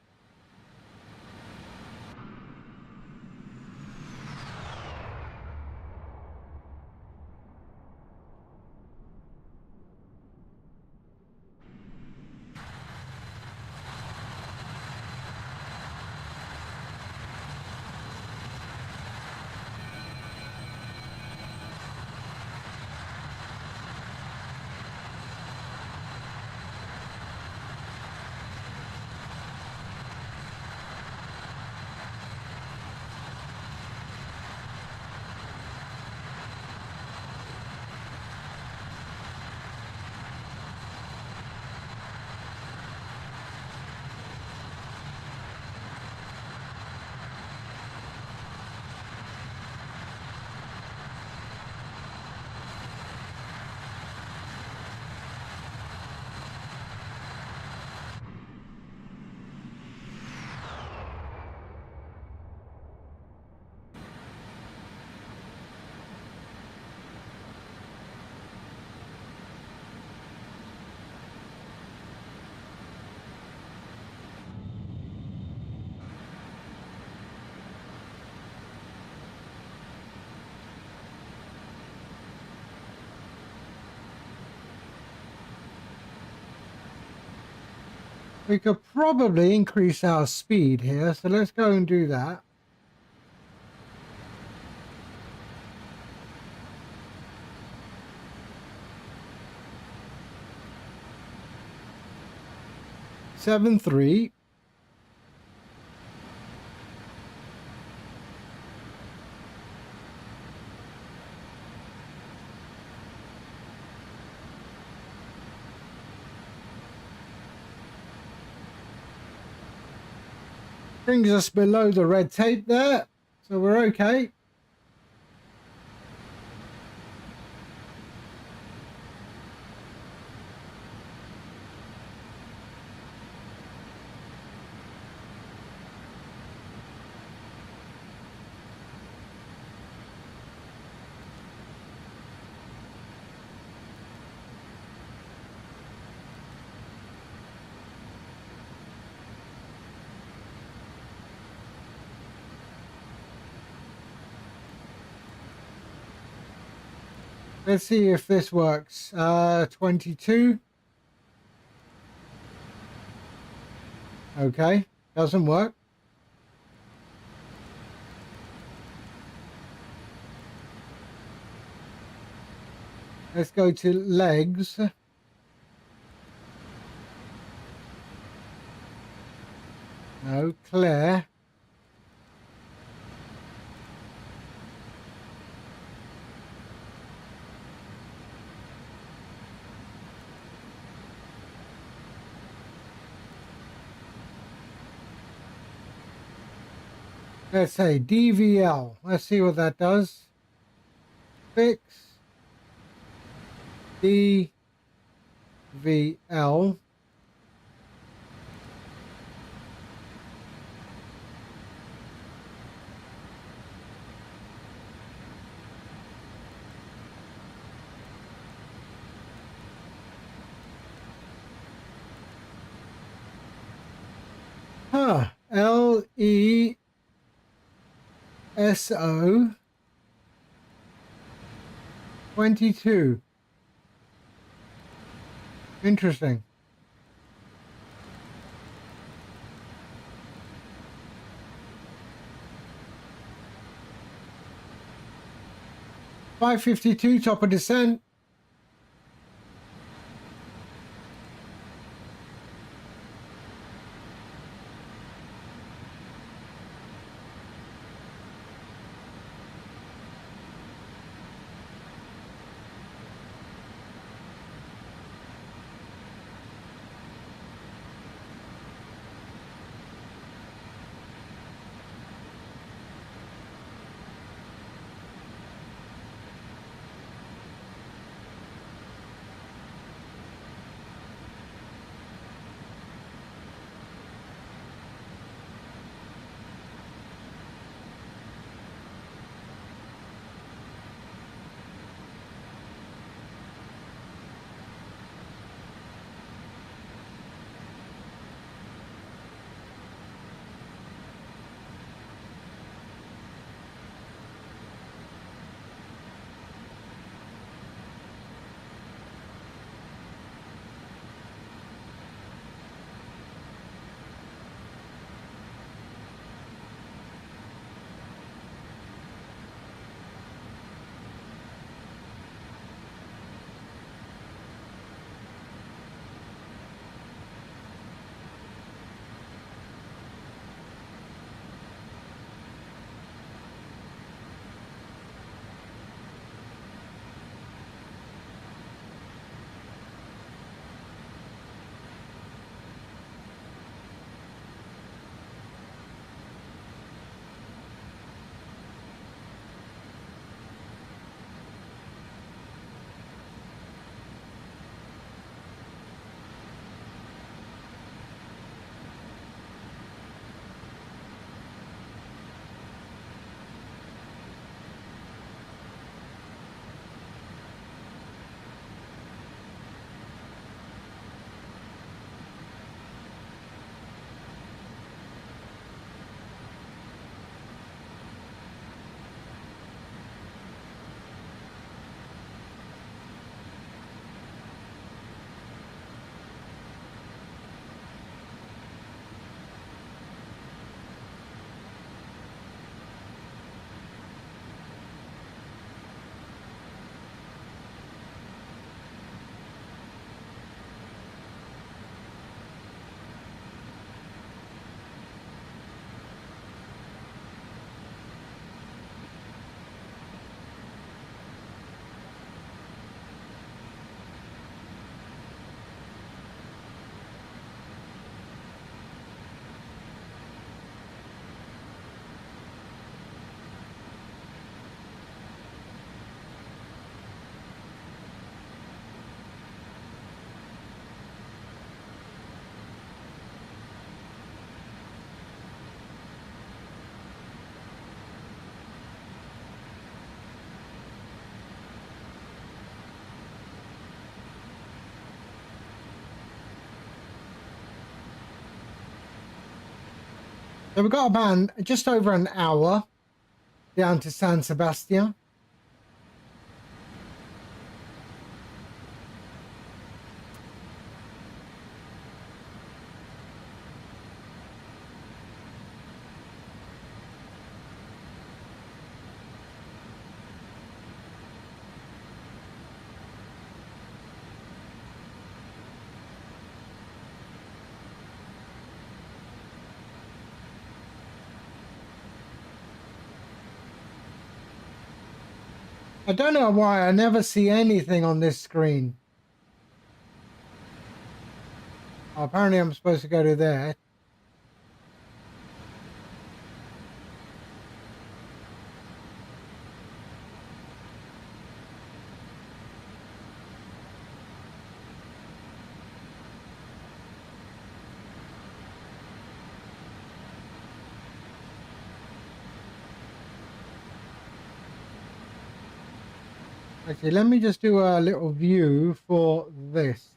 Speaker 2: We could probably increase our speed here, so let's go and do that. Seven 3. Brings us below the red tape there, so we're okay. Let's see if this works. 22. Okay, doesn't work. Let's go to legs. No, clear. Let's say DVL. Let's see what that does. Fix DVL. Huh. LESO 22. Interesting. $552 top of descent. So we've got about just over an hour down to San Sebastian. I don't know why I never see anything on this screen. Oh, apparently I'm supposed to go to there. Actually, let me just do a little view for this.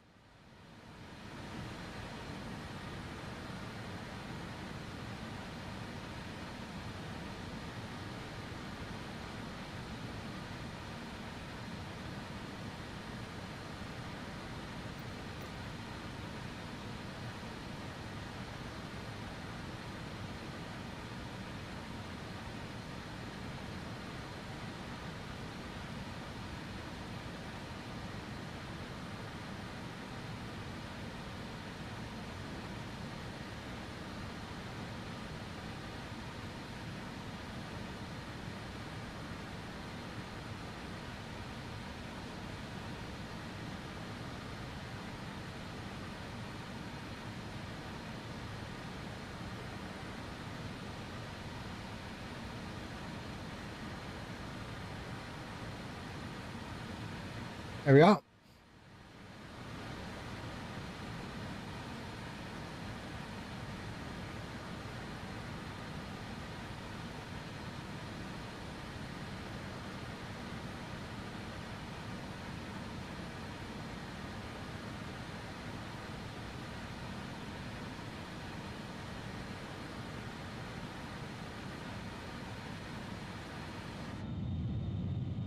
Speaker 2: There we are.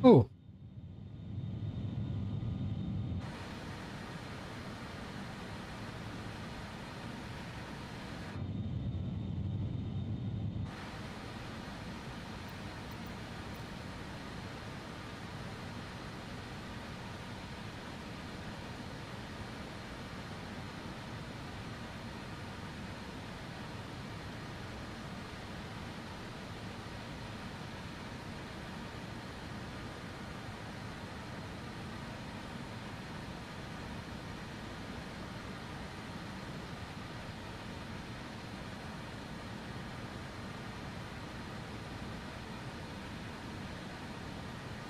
Speaker 2: Oh.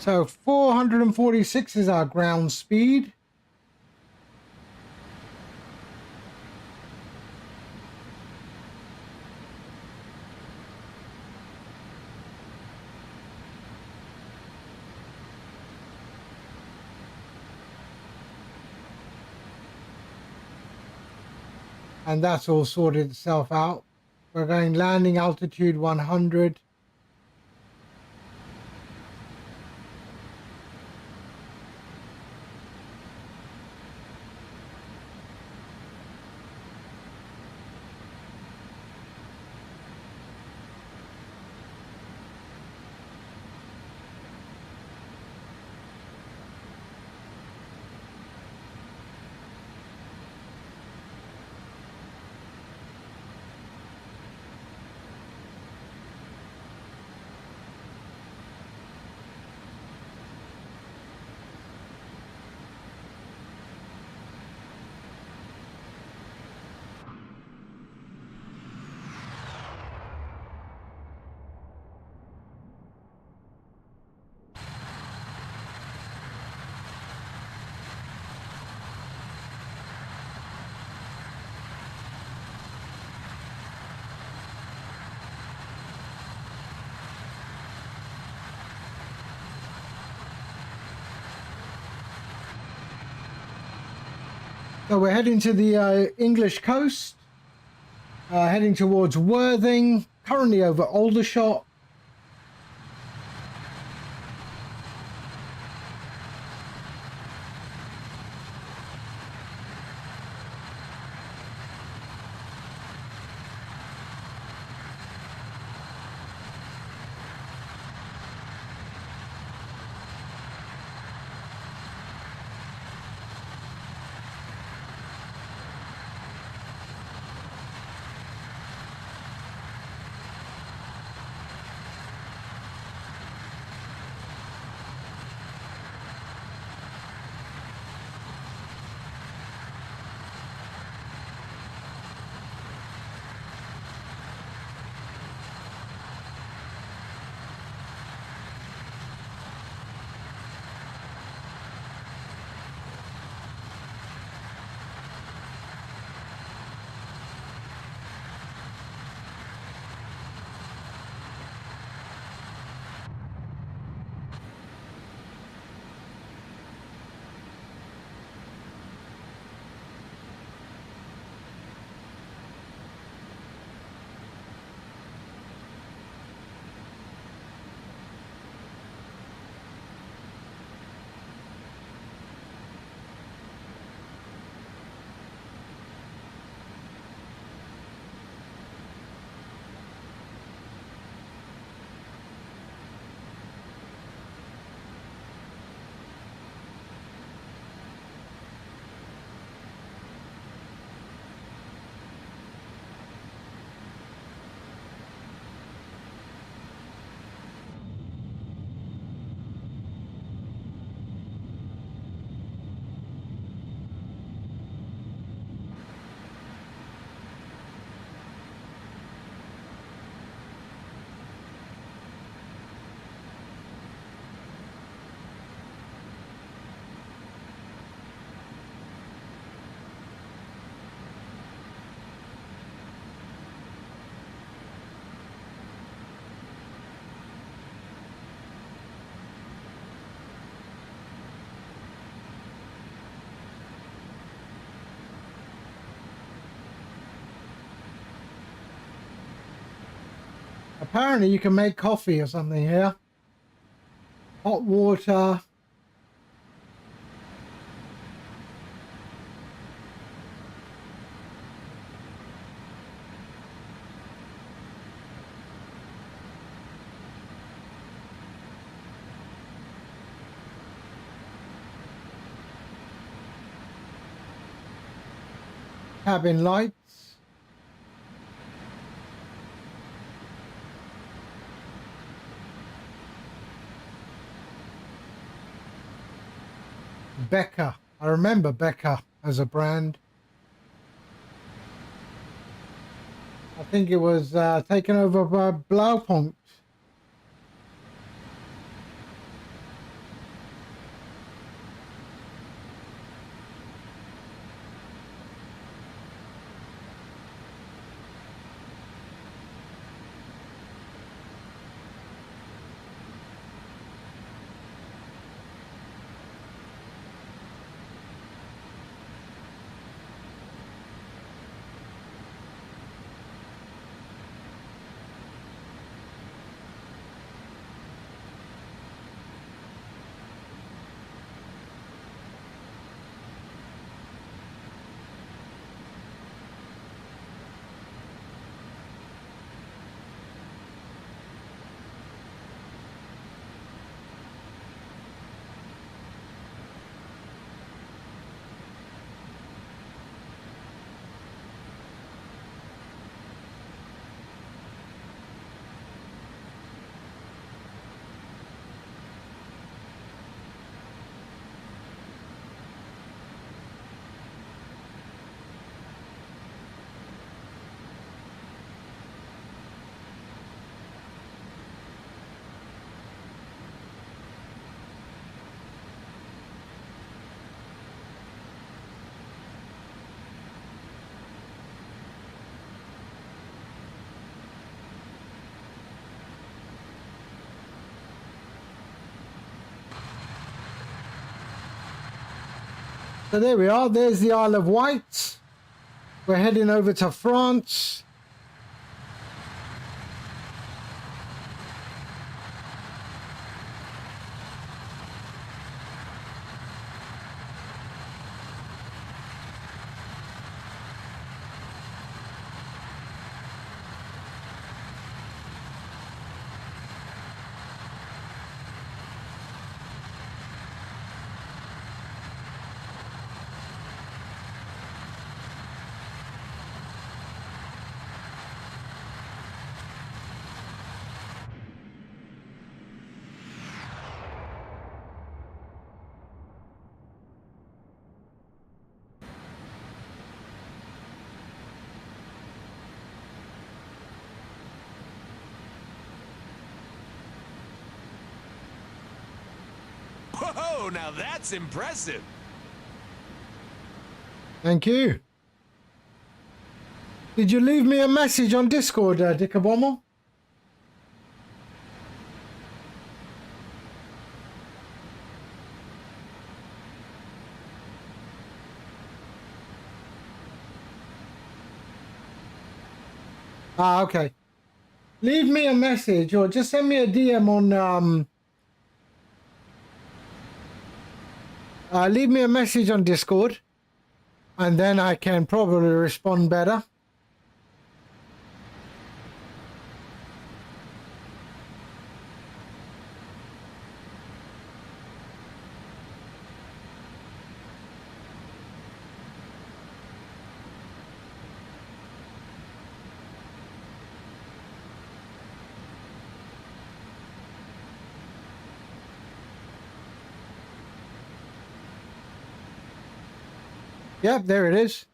Speaker 2: So 446 is our ground speed. And that's all sorted itself out. We're going landing altitude 100. So we're heading to the English coast, heading towards Worthing, currently over Aldershot. Apparently you can make coffee or something here. Hot water. Cabin lights. Becca. I remember Becca as a brand. I think it was taken over by Blaupunkt. So there we are. There's the Isle of Wight. We're heading over to France.
Speaker 1: Whoa, now that's impressive.
Speaker 2: Thank you. Did you leave me a message on Discord, Dickabommel? Ah, okay. Leave me a message or just send me a DM on leave me a message on Discord and then I can probably respond better. Yep, there it is.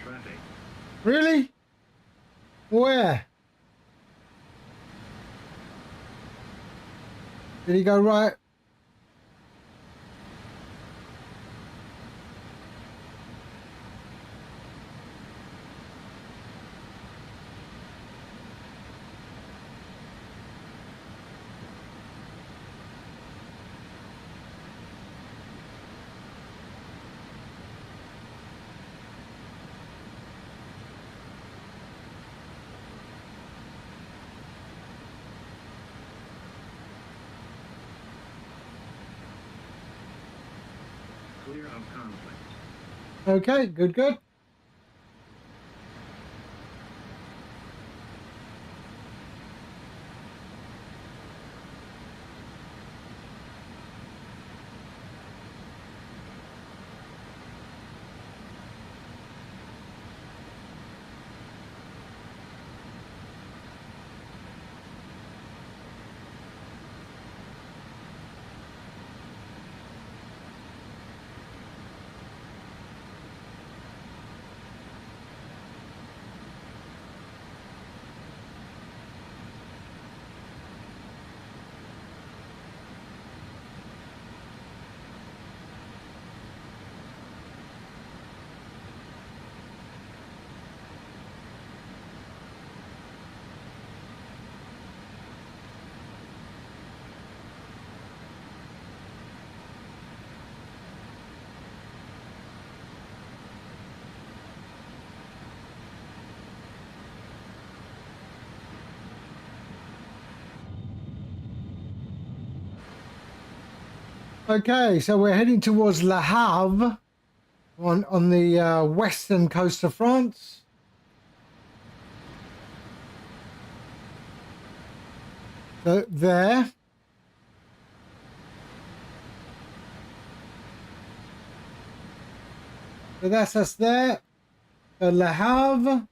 Speaker 8: Traffic.
Speaker 2: Really? Where? Did he go right?
Speaker 8: Clear of conflict.
Speaker 2: Okay, good, good. Okay, so we're heading towards Le Havre on the western coast of France. So there. So that's us there. So Le Havre.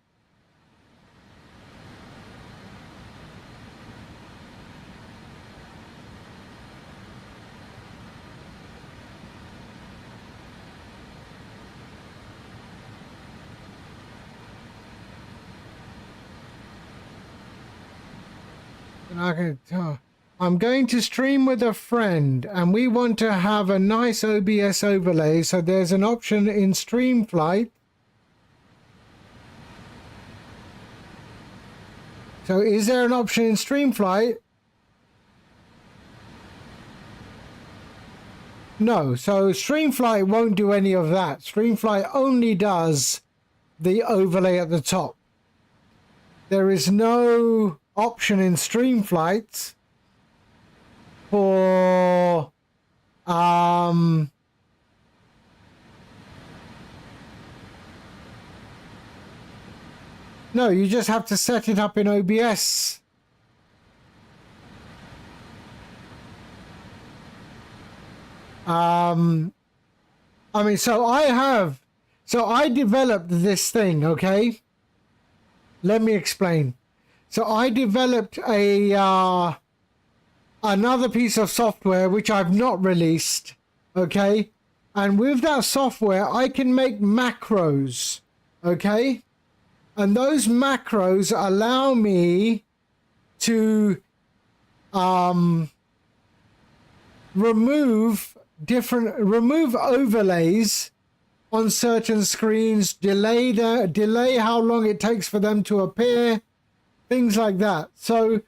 Speaker 2: And I can tell. I'm going to stream with a friend and we want to have a nice OBS overlay. So there's an option in StreamFlight. So is there an option in StreamFlight? No, so StreamFlight won't do any of that. StreamFlight only does the overlay at the top. There is no option in StreamFlight for no, you just have to set it up in OBS. I mean, so I developed this thing, okay? Let me explain. So I developed a another piece of software which I've not released, okay? And with that software, I can make macros, okay? And those macros allow me to remove overlays on certain screens, delay how long it takes for them to appear, things like that. So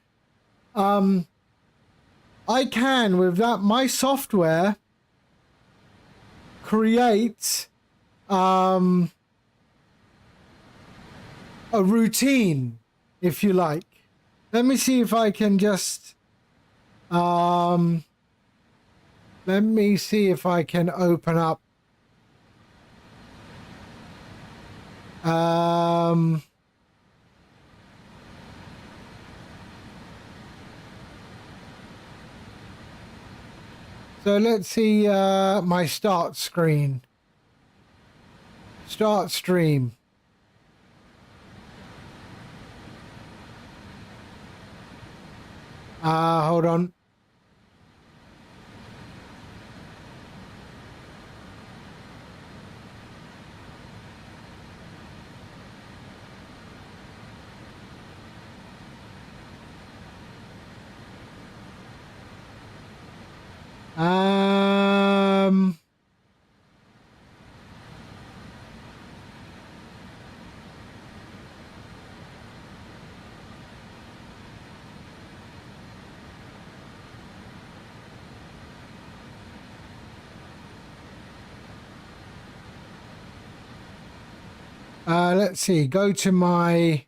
Speaker 2: I can, with that, my software, create a routine, if you like. Let me see if I can just let me see if I can open up so let's see my start screen. Start stream. Hold on. Um, let's see, go to my...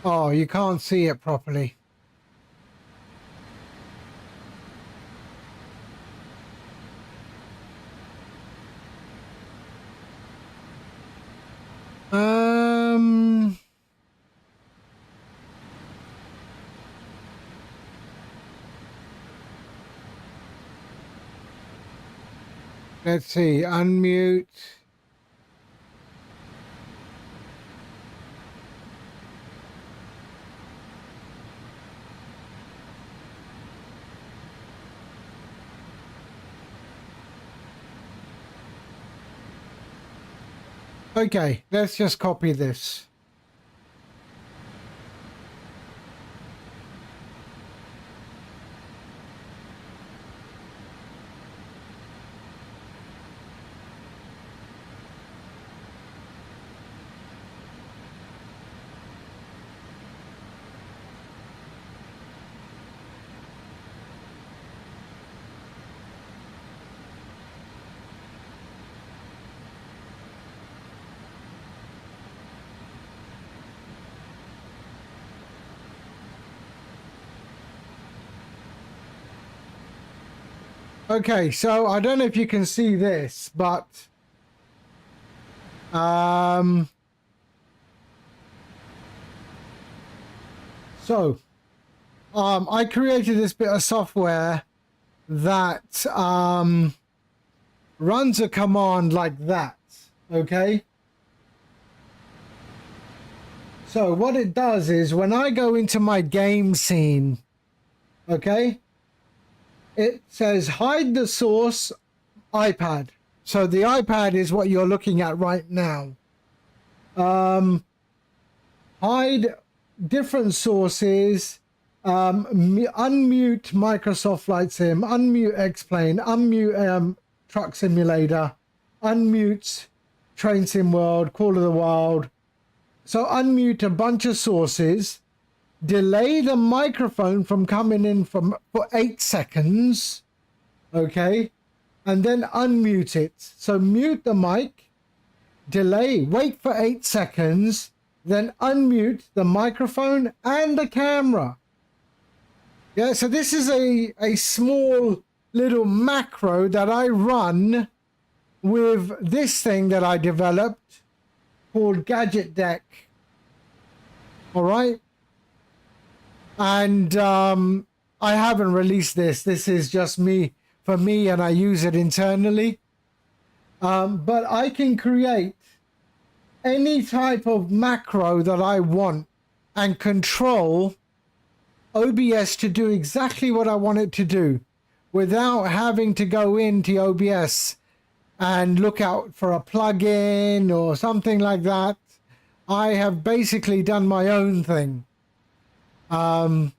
Speaker 2: Oh, you can't see it properly. Let's see, unmute. Okay, let's just copy this. Okay, so I don't know if you can see this, but I created this bit of software that runs a command like that. Okay, so what it does is when I go into my game scene, okay, it says hide the source iPad. So the iPad is what you're looking at right now. Hide different sources, unmute Microsoft Flight Sim, unmute X-Plane, unmute Truck Simulator, unmute Train Sim World, Call of the Wild. So unmute a bunch of sources, delay the microphone from coming in for 8 seconds, okay, and then unmute it. So mute the mic, delay, wait for 8 seconds, then unmute the microphone and the camera. Yeah, so this is a small little macro that I run with this thing that I developed called Gadget Deck. All right. And I haven't released this. This is just me, for me, and I use it internally. But I can create any type of macro that I want and control OBS to do exactly what I want it to do without having to go into OBS and look out for a plugin or something like that. I have basically done my own thing. And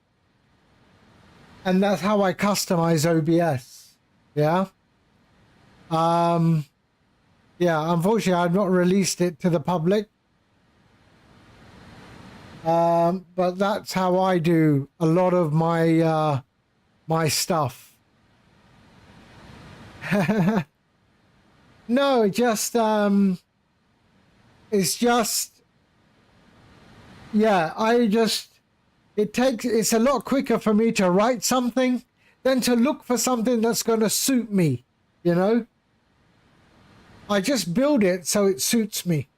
Speaker 2: that's how I customize OBS. Yeah. Yeah, unfortunately, I've not released it to the public. But that's how I do a lot of my my stuff. No, it's just yeah, it's a lot quicker for me to write something than to look for something that's going to suit me, you know? I just build it so it suits me.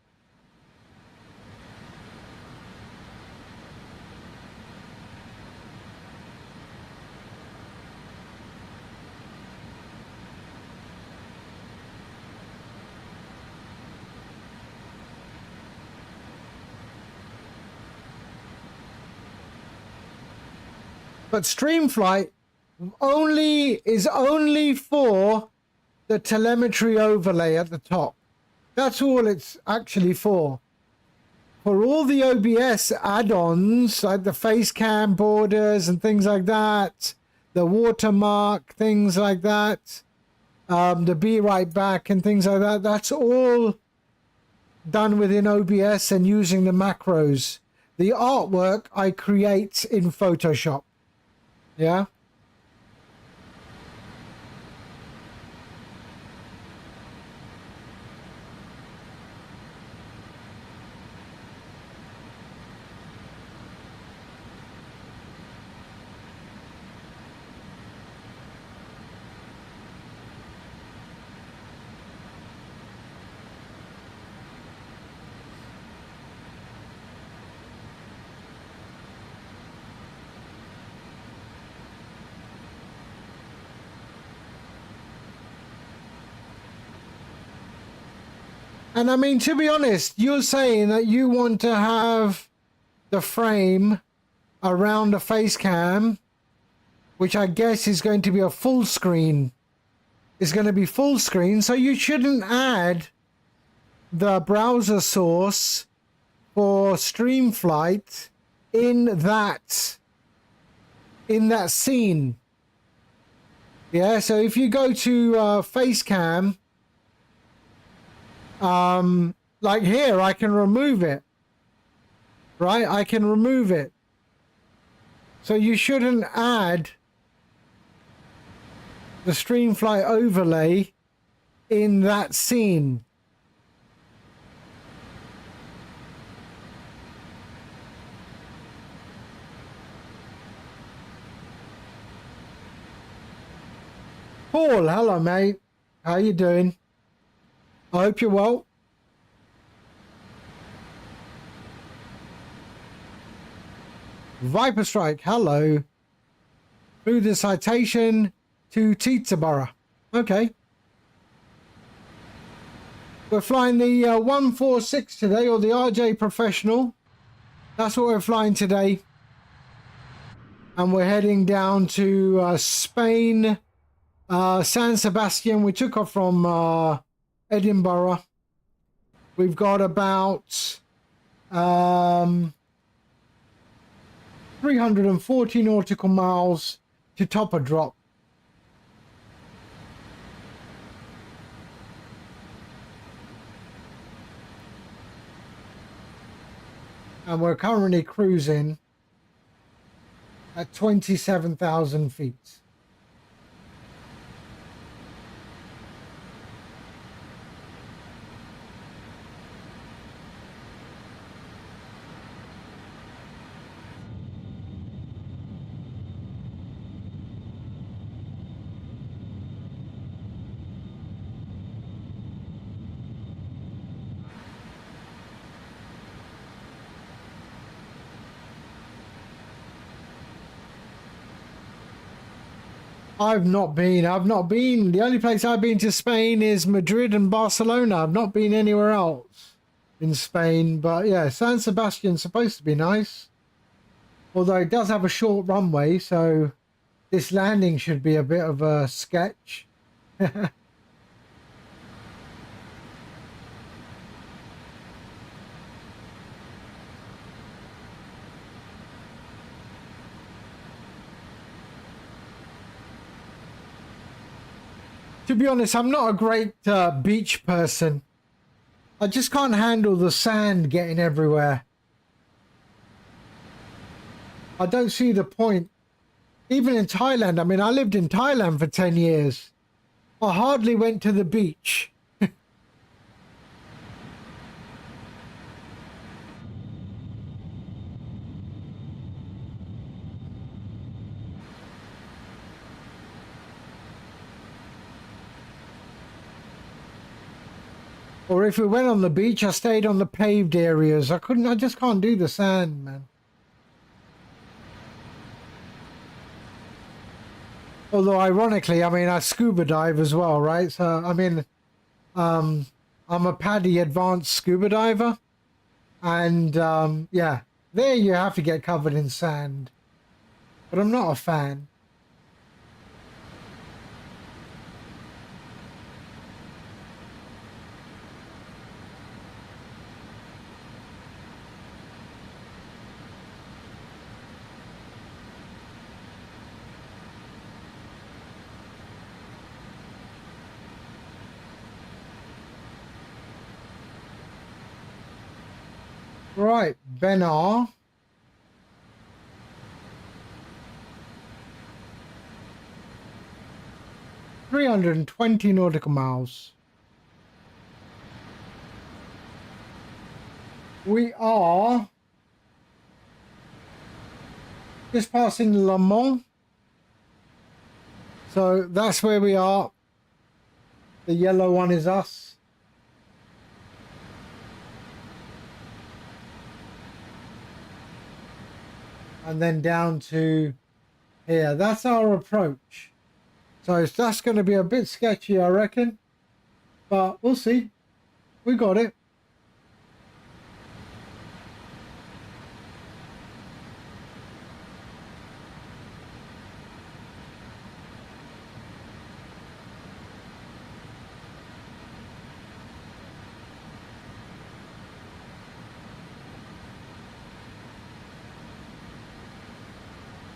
Speaker 2: But StreamFlight is only for the telemetry overlay at the top. That's all it's actually for for all the OBS add-ons, like the face cam borders and things like that, the watermark, things like that, the be right back and things like that, that's all done within OBS and using the macros. The artwork I create in Photoshop. Yeah. And I mean, to be honest, you're saying that you want to have the frame around the face cam, which I guess is going to be a full screen. It's going to be full screen, so you shouldn't add the browser source for StreamFlight in that scene. Yeah, so if you go to Facecam, like here, I can remove it, right? I can remove it. So you shouldn't add the StreamFlight overlay in that scene. Paul, hello mate. How you doing? I hope you're well. Viper Strike, hello. Through the citation to Teterborough. Okay. We're flying the 146 today, or the RJ Professional. That's what we're flying today. And we're heading down to Spain, San Sebastian. We took off from Edinburgh. We've got about 340 nautical miles to top a drop. And we're currently cruising at 27,000 feet. I've not been. The only place I've been to Spain is Madrid and Barcelona. I've not been anywhere else in Spain. But yeah, San Sebastian's supposed to be nice. Although it does have a short runway, so this landing should be a bit of a sketch. To be honest, I'm not a great beach person. I just can't handle the sand getting everywhere. I don't see the point. Even in Thailand, I mean, I lived in Thailand for 10 years. I hardly went to the beach. Or if we went on the beach, I stayed on the paved areas. I just can't do the sand, man. Although ironically, I mean, I scuba dive as well, right? So, I mean, I'm a PADI advanced scuba diver. And, yeah, there you have to get covered in sand. But I'm not a fan. Right, Benar. $320 nautical miles. We are just passing Le Mans. So that's where we are. The yellow one is us. And then down to here. That's our approach. So that's going to be a bit sketchy, I reckon. But we'll see. We got it.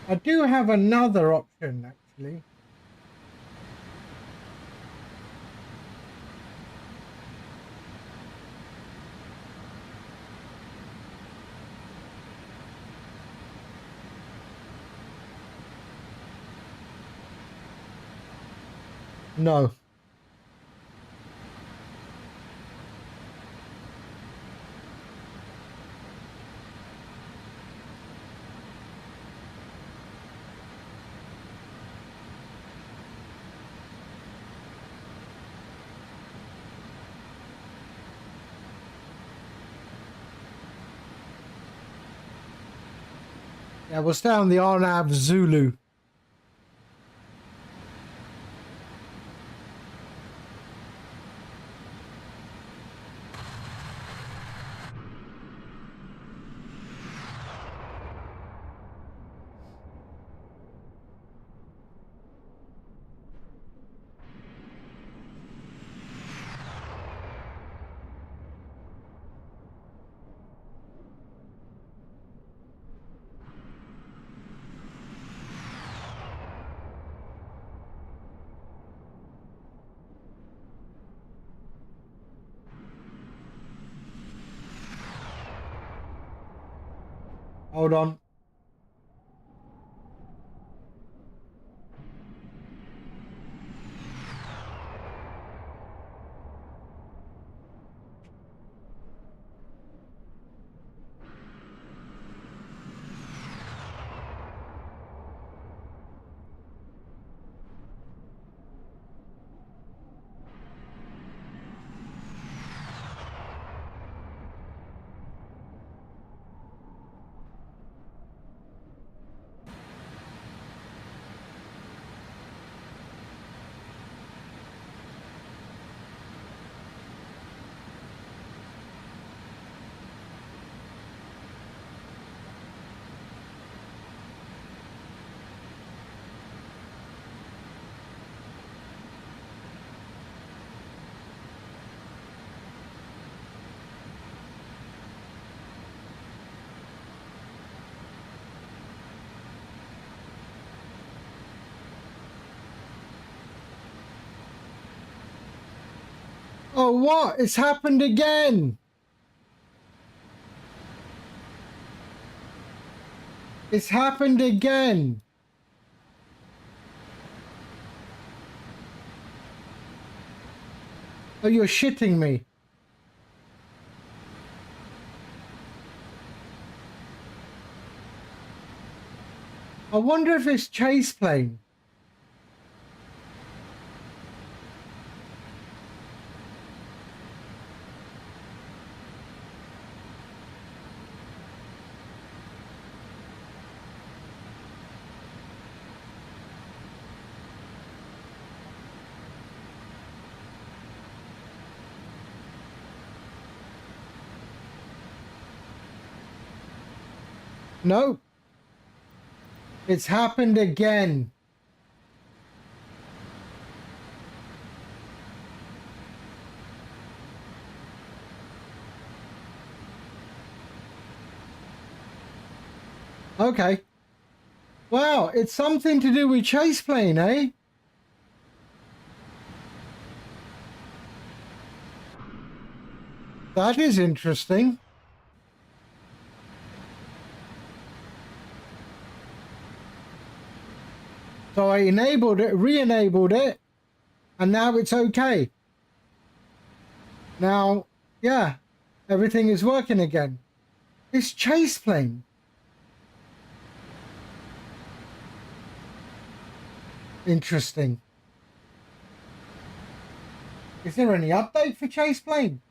Speaker 2: I do have another option, actually. No. Yeah, we'll stay on the Arnav Zulu. Hold on. Oh, what? It's happened again. It's happened again. Oh, you're shitting me. I wonder if it's chase plane. No. It's happened again. Okay. Wow, it's something to do with chase plane, eh? That is interesting. So I enabled it, re-enabled it, and now it's okay. Now, yeah, everything is working again. This chase plane. Interesting. Is there any update for chase plane?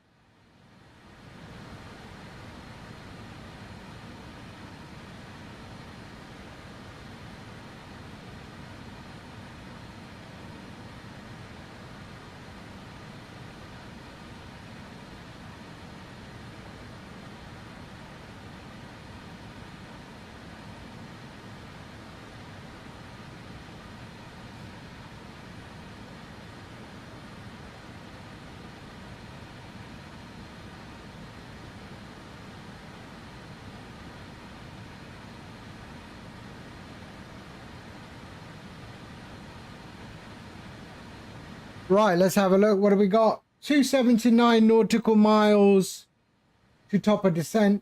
Speaker 2: Right, let's have a look. What do we got? 279 nautical miles to top of descent.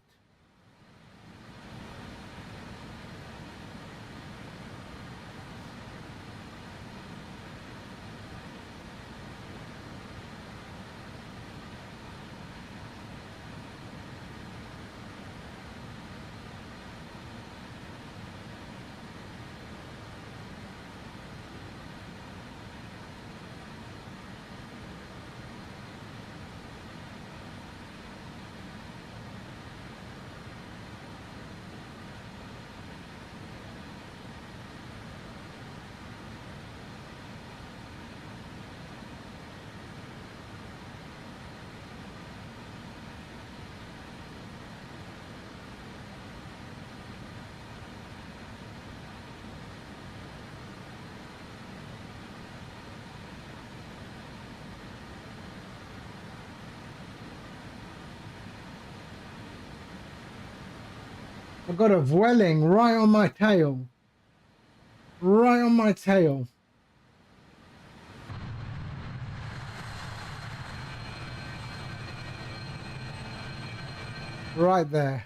Speaker 2: I've got a Vueling right on my tail. Right on my tail. Right there.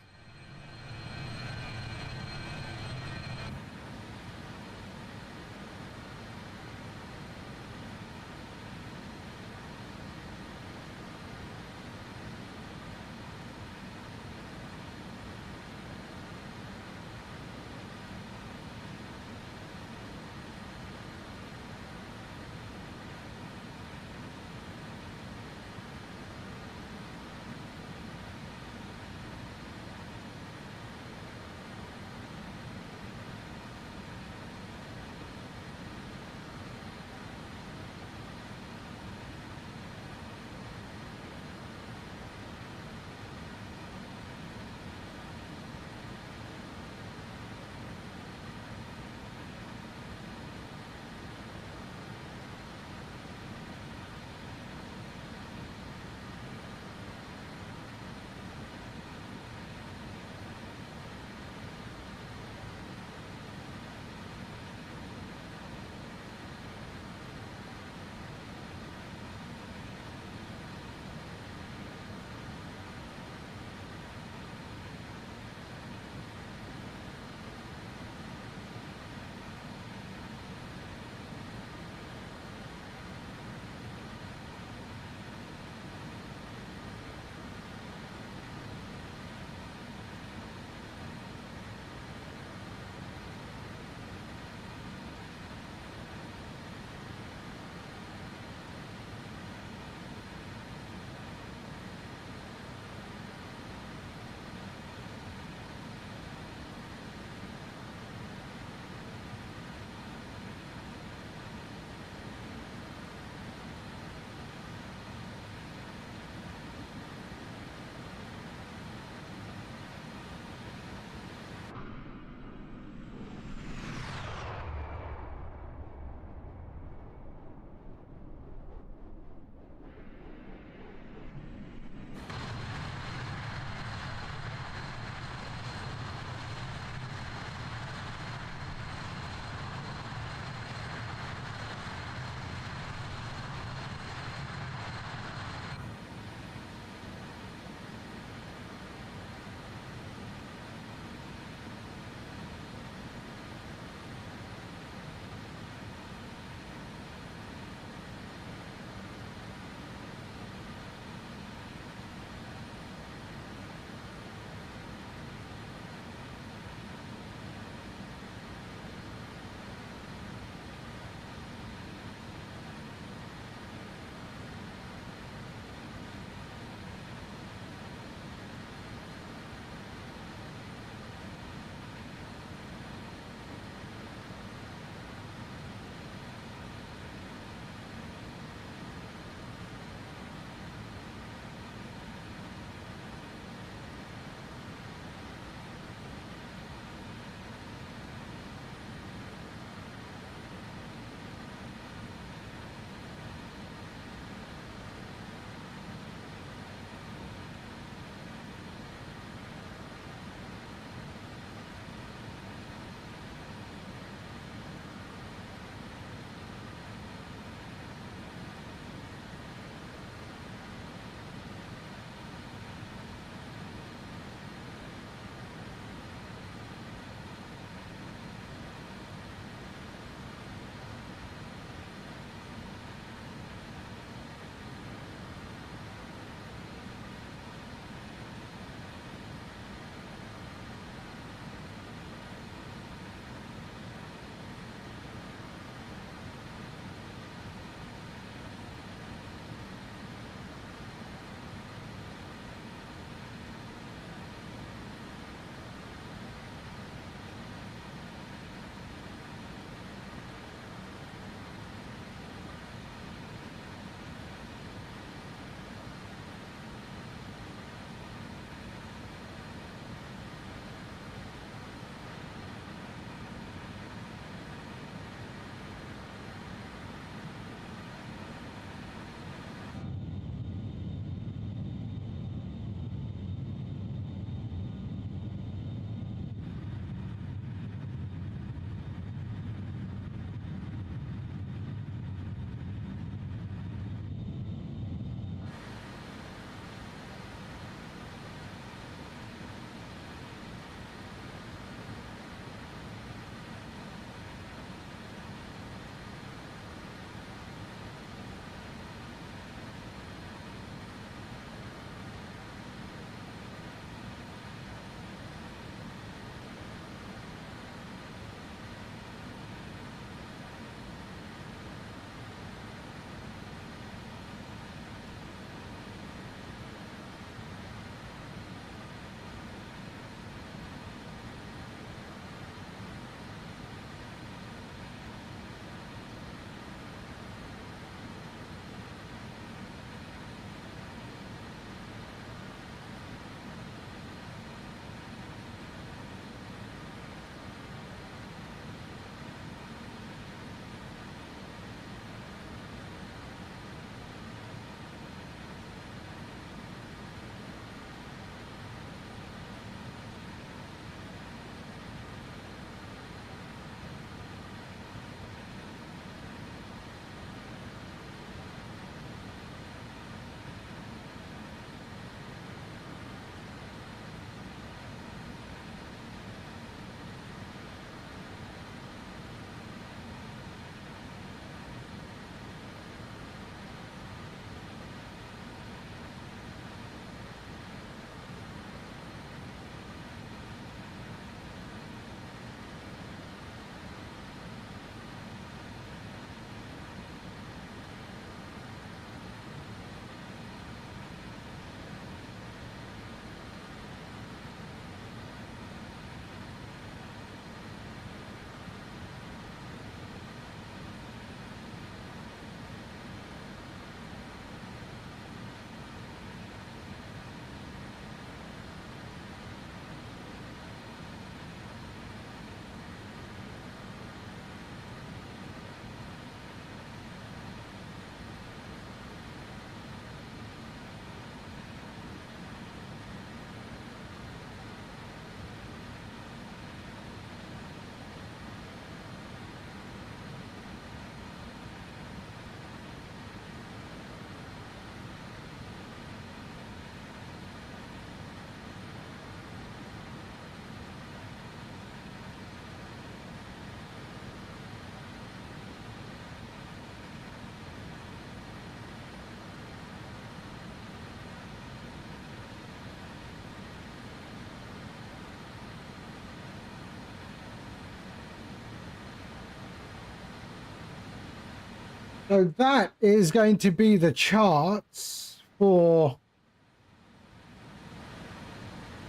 Speaker 2: So that is going to be the charts for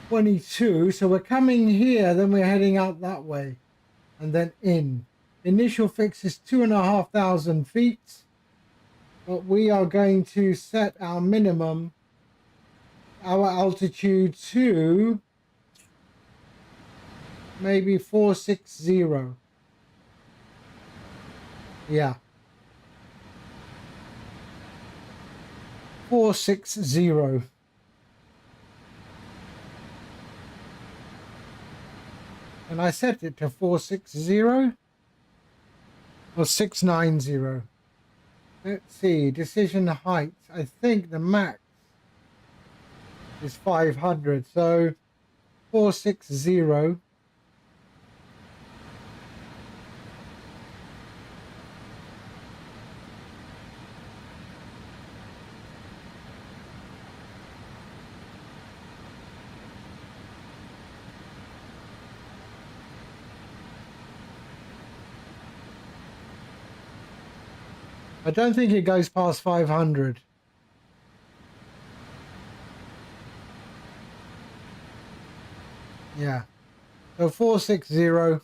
Speaker 2: 22. So we're coming here, then we're heading out that way and then in. Initial fix is 2,500 feet, but we are going to set our minimum, our altitude to maybe 460. Yeah. 460. And I set it to 460 or 690. Let's see, decision height. I think the max is 500. So 460. I don't think it goes past 500. Yeah. So 460.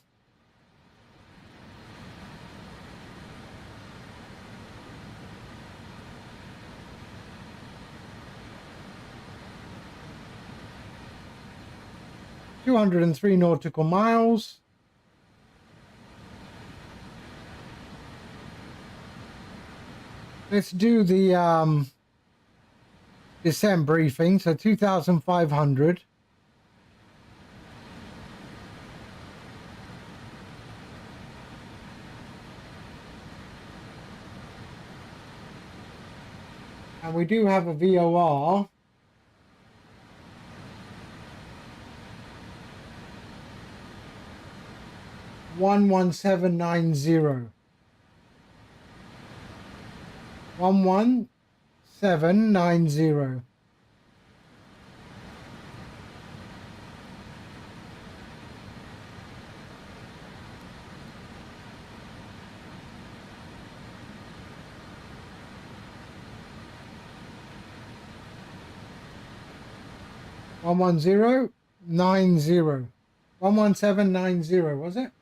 Speaker 2: (203 nautical miles). Let's do the descent briefing. So 2,500. And we do have a VOR. (11790). 11790. One 11790. 11790, was it?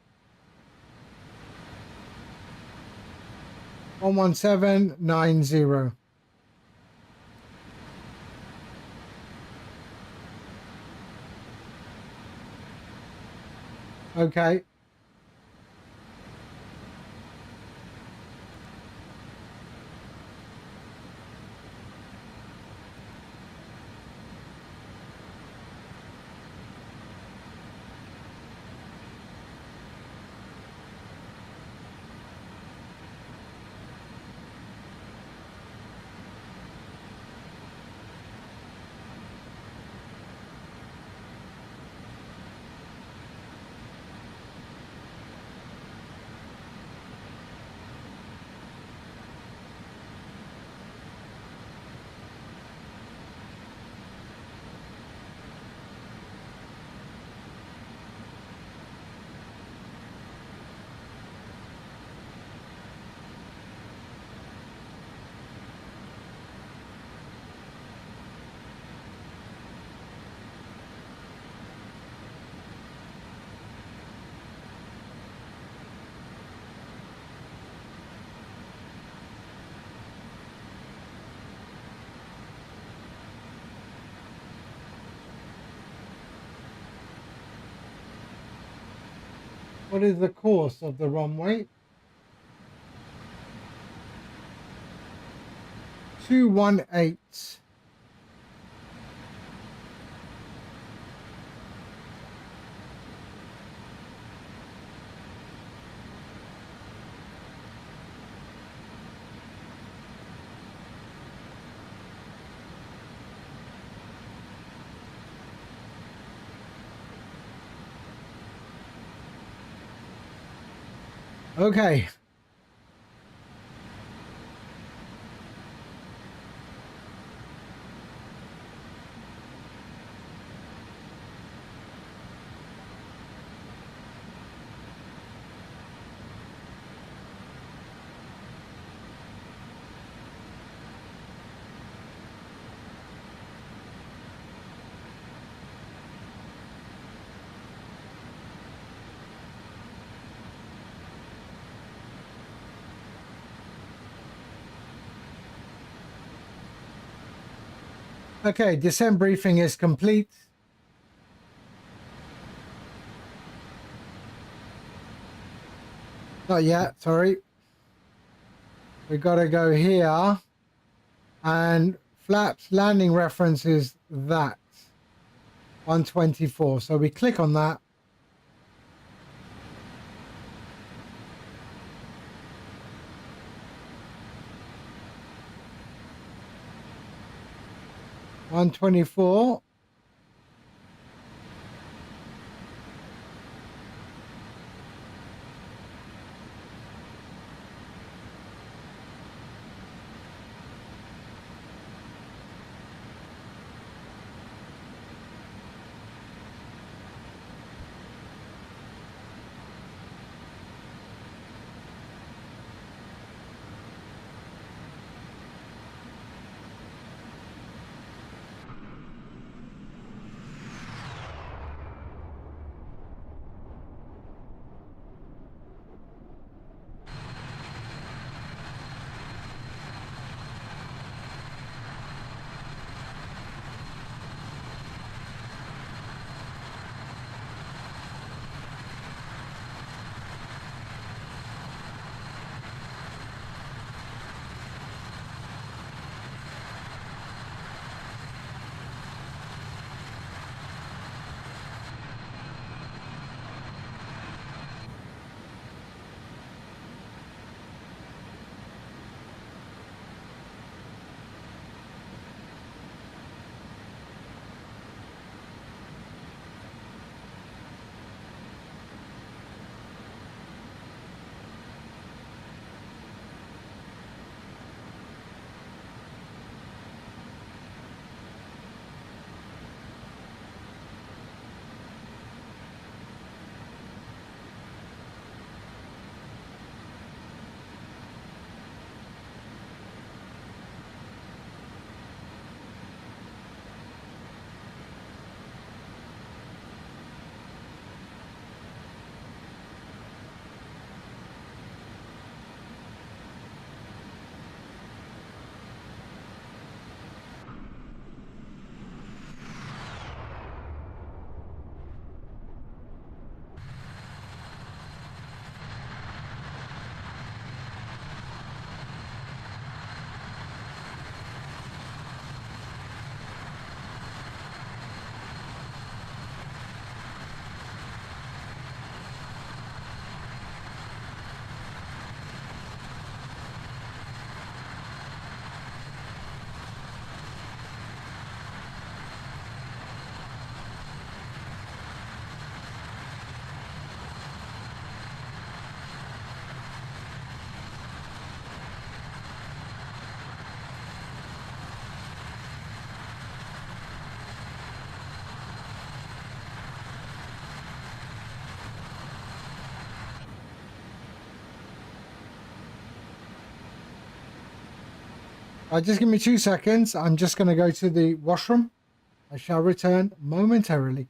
Speaker 2: 11790. Okay. What is the course of the runway? 218. Okay. Okay, descent briefing is complete. Not yet, sorry. We got to go here. And flaps landing reference is that. 124. So we click on that. $124. Just give me 2 seconds. I'm just going to go to the washroom. I shall return momentarily.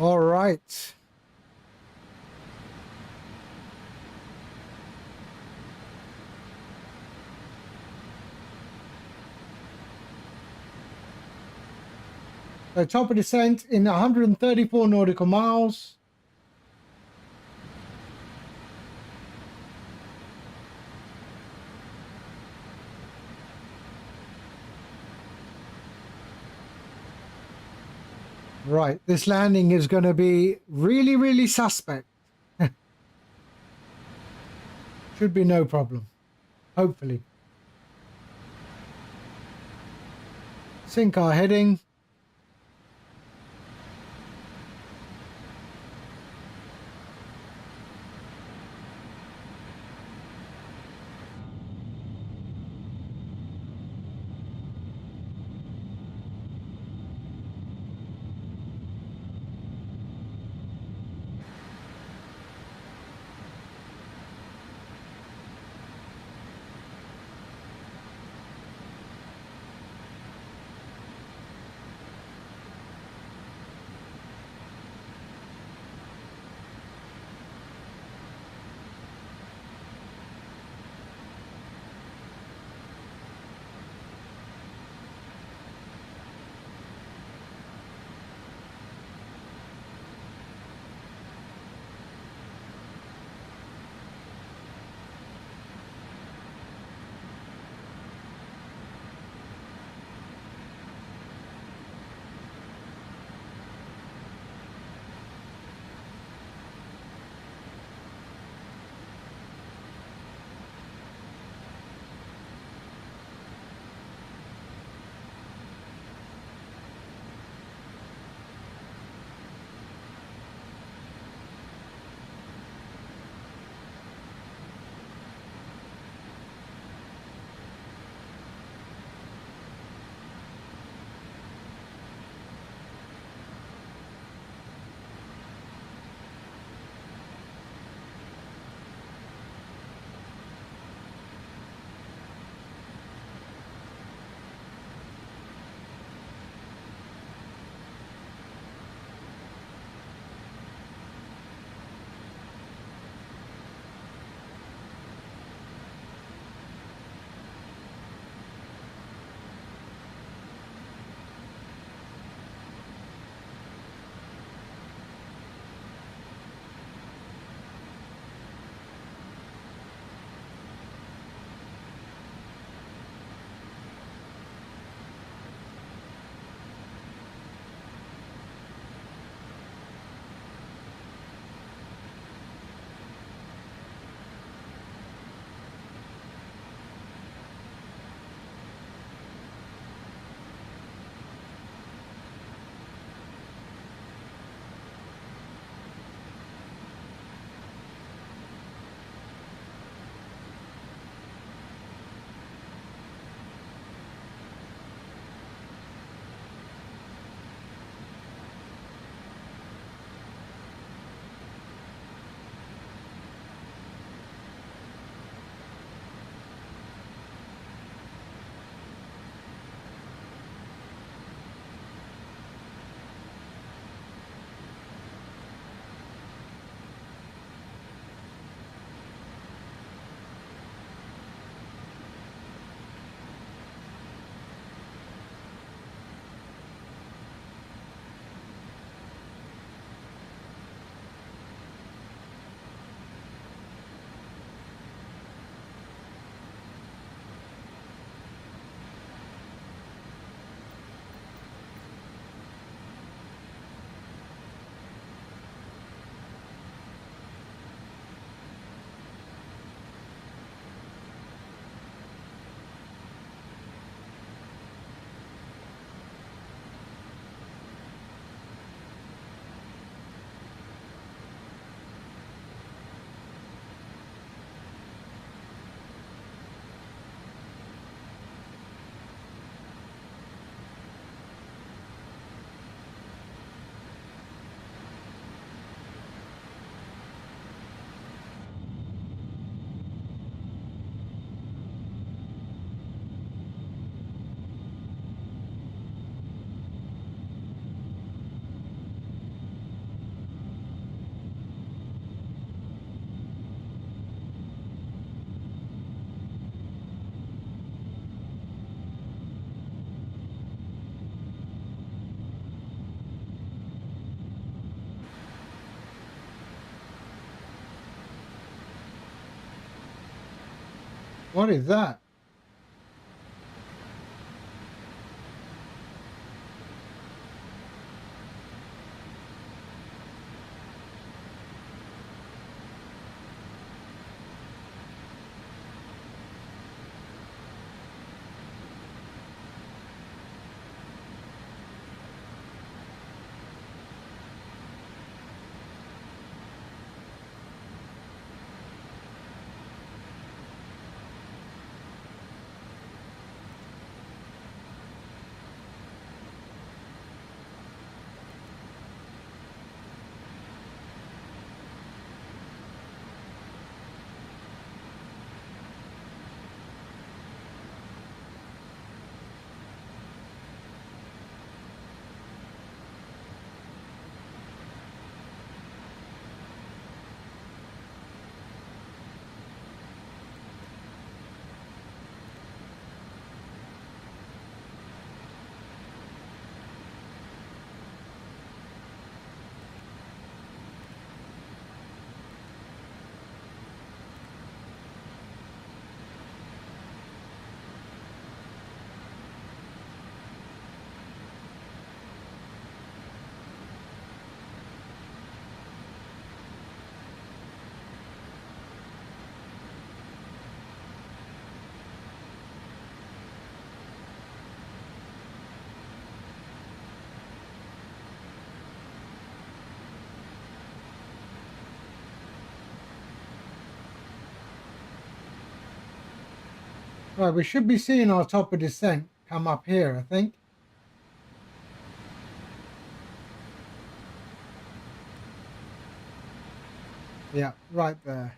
Speaker 2: All right. So top of descent in 134 nautical miles. Right, this landing is going to be really, really suspect. Should be no problem, hopefully. Sync our heading. What is that? Right, we should be seeing our top of descent come up here, I think. Yeah, right there.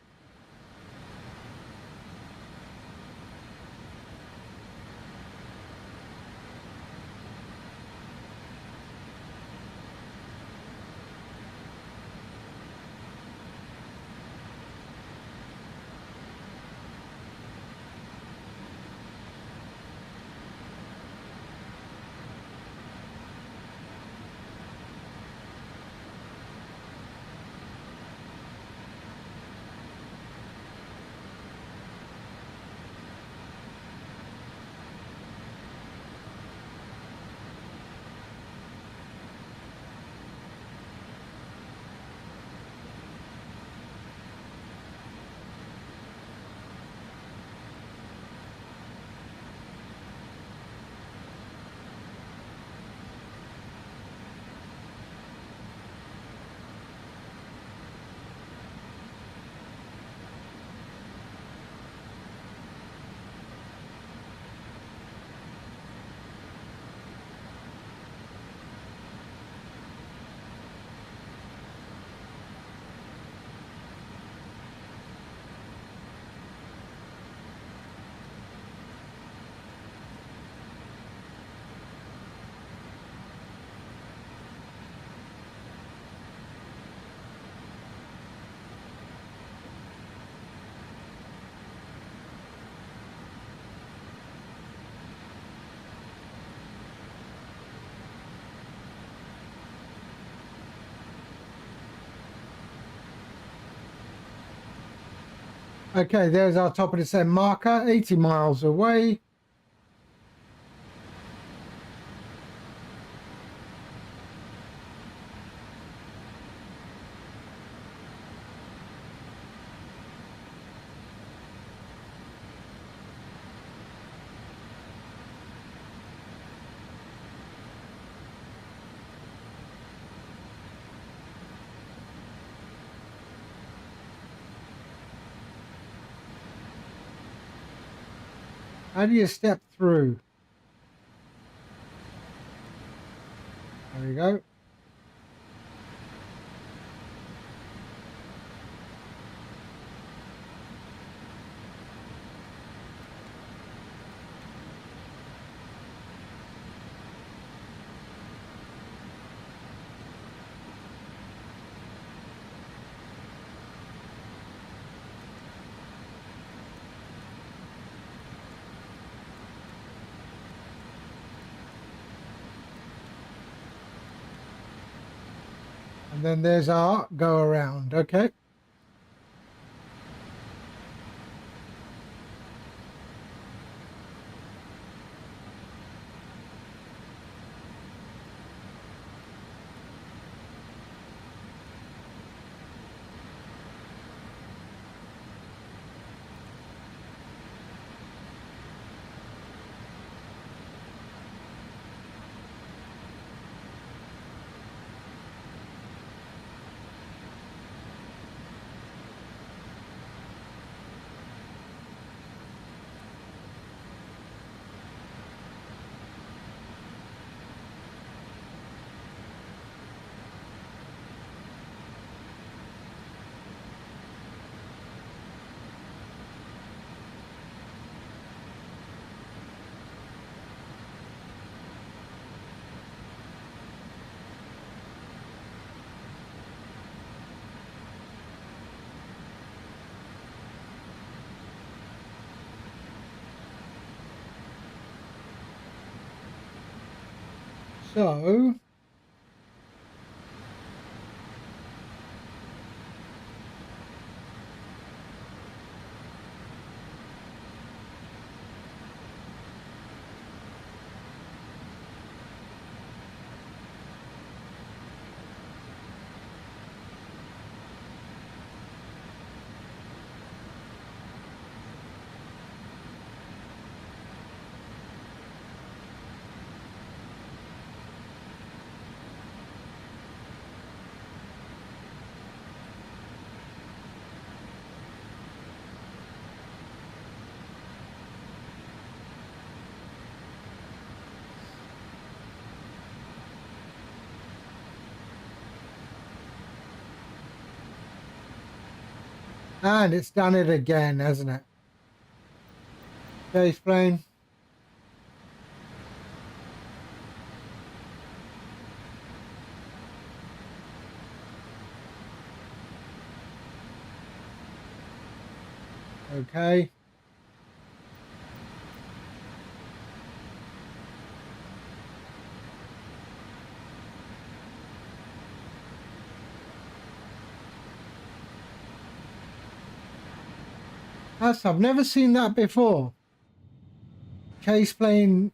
Speaker 2: Okay, there's our top of descent marker, 80 miles away. How do you step through? There we go. And then there's our go around, okay? So and it's done it again, hasn't it? Chase plane. Okay. I've never seen that before. Chase plane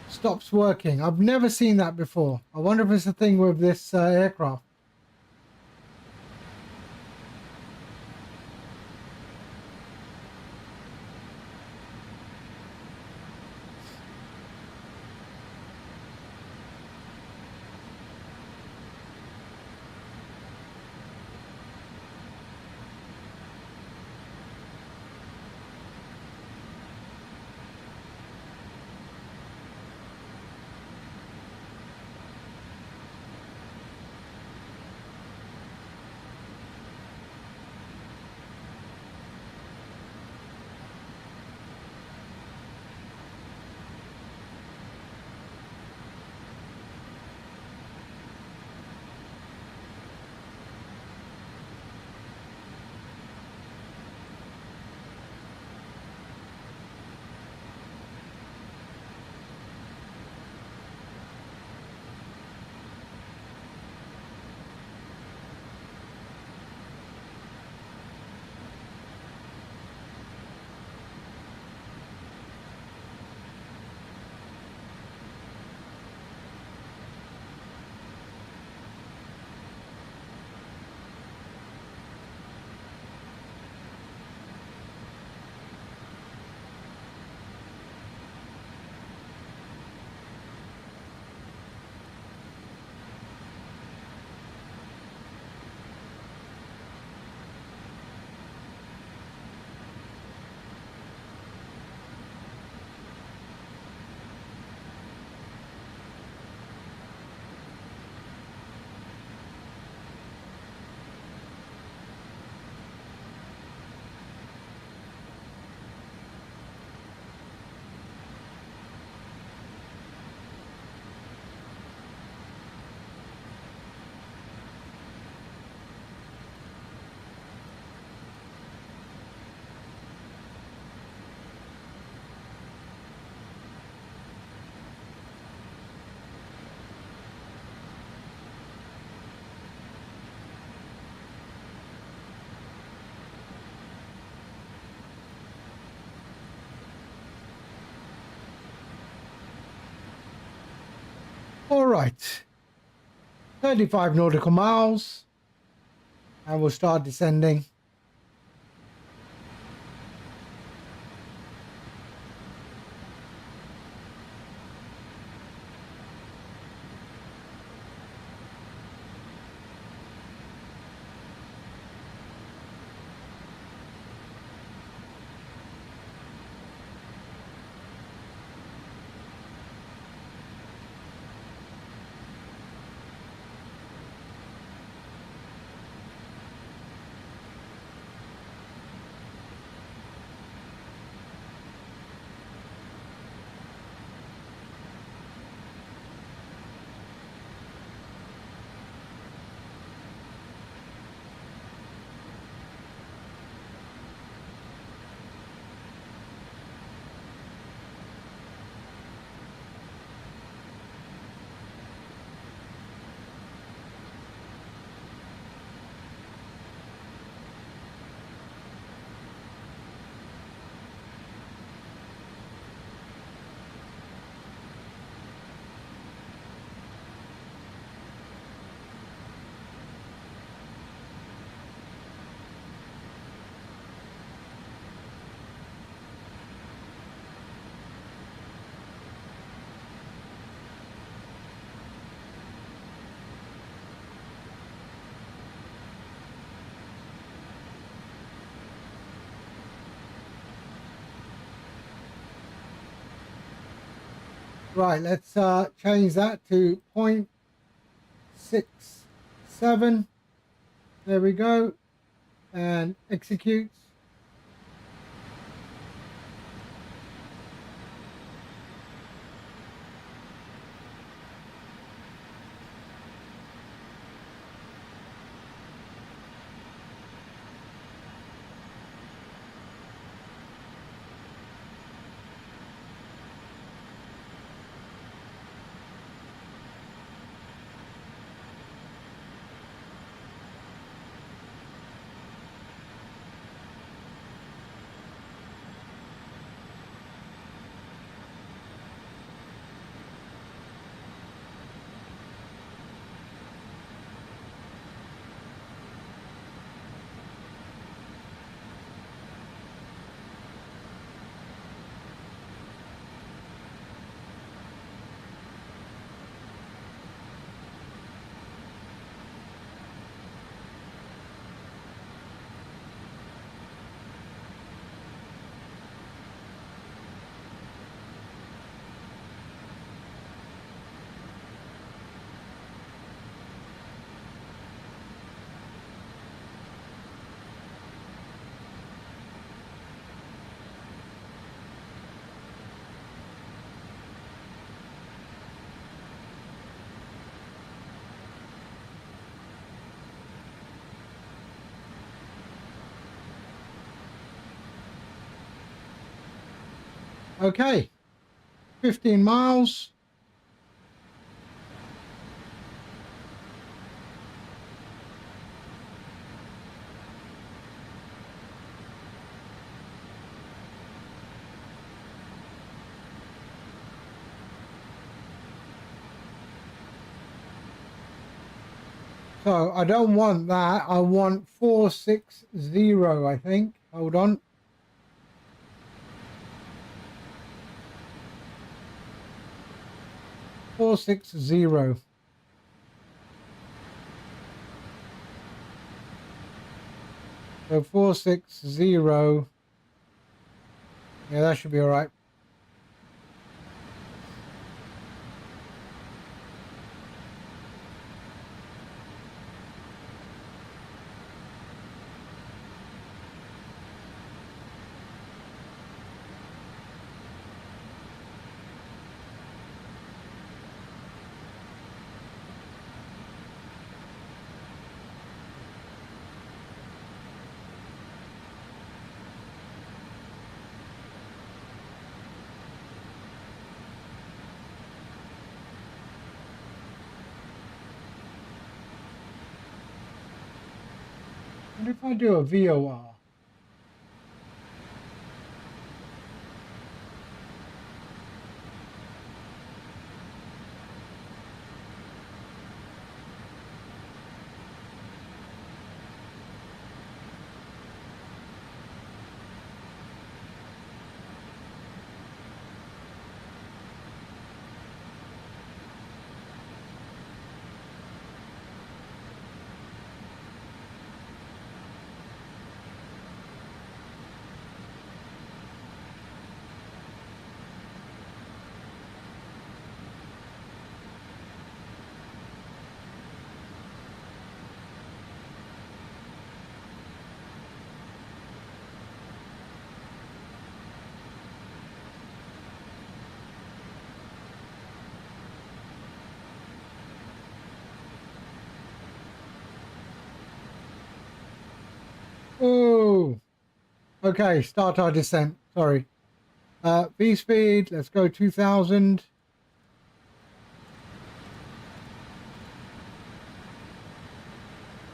Speaker 2: stops working. I've never seen that before. I wonder if it's a thing with this aircraft. All right. 35 nautical miles. And we'll start descending. Right, let's change that to 0.67. There we go. And executes. Okay, 15 miles. So I don't want that. I want 460, I think. Hold on. So 460. Yeah, that should be all right. What if I do a VOR? Oh, okay. Start our descent. Sorry. V speed. Let's go 2000.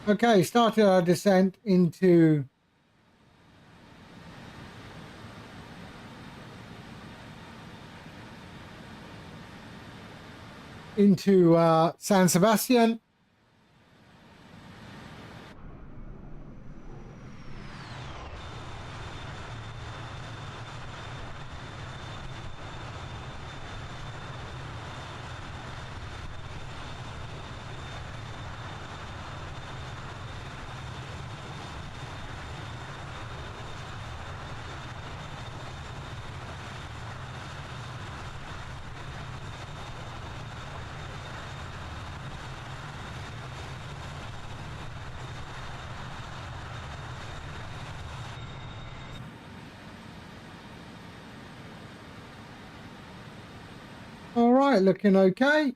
Speaker 2: Okay, started our descent into San Sebastian. right, looking okay.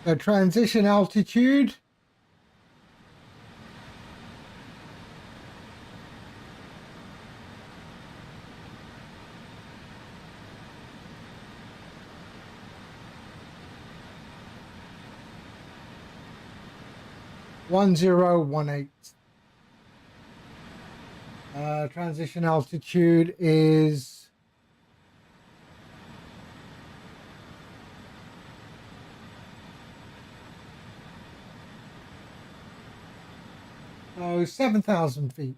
Speaker 2: So transition altitude. (1018). Transition altitude is 7,000 feet.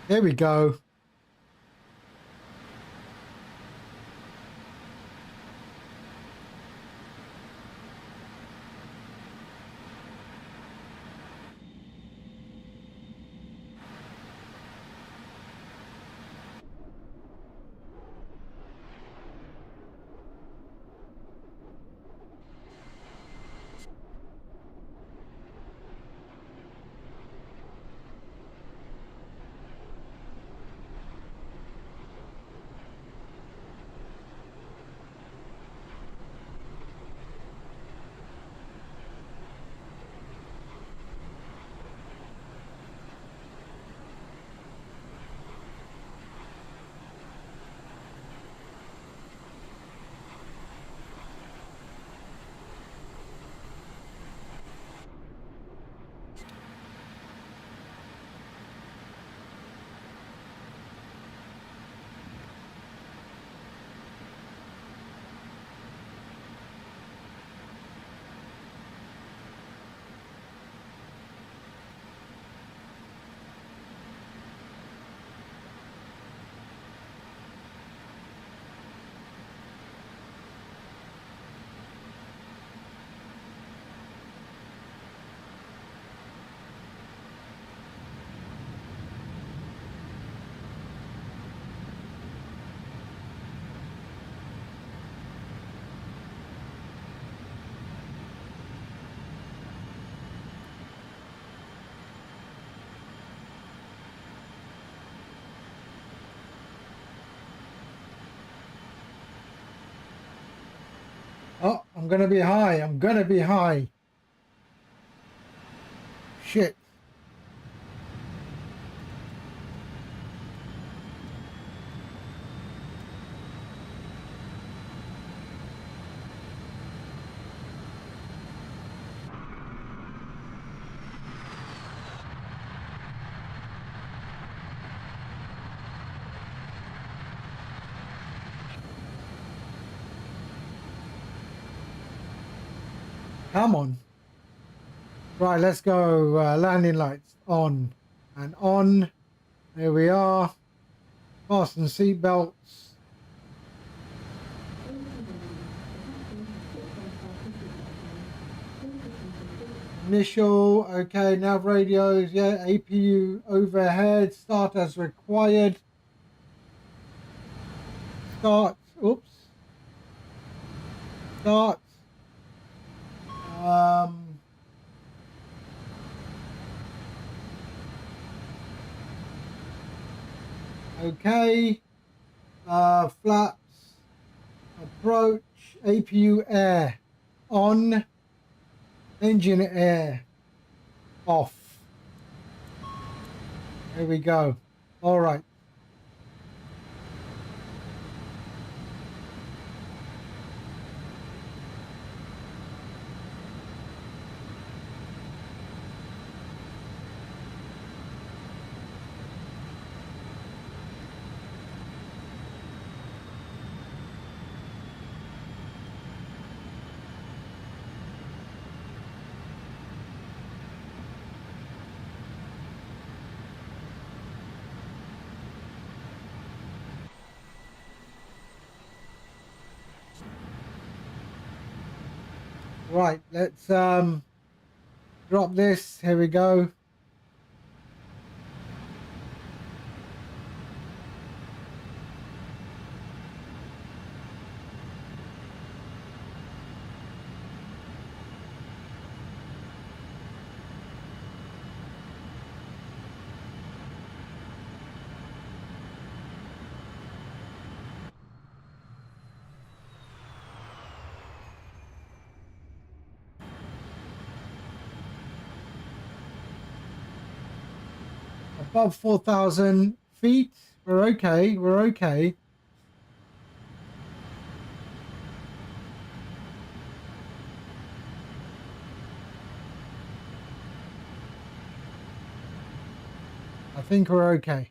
Speaker 2: There we go. I'm gonna be high. I'm gonna be high. Shit. Come on. Right, let's go. Landing lights on and on. There we are. Fasten seatbelts. Initial. Okay, nav radios. Yeah, APU overhead. Start as required. Start. Oops. Start. Okay. Flaps. Approach. APU air. On. Engine air. Off. There we go. All right. Right, let's drop this. Here we go. Above 4,000 feet. We're okay. We're okay. I think we're okay.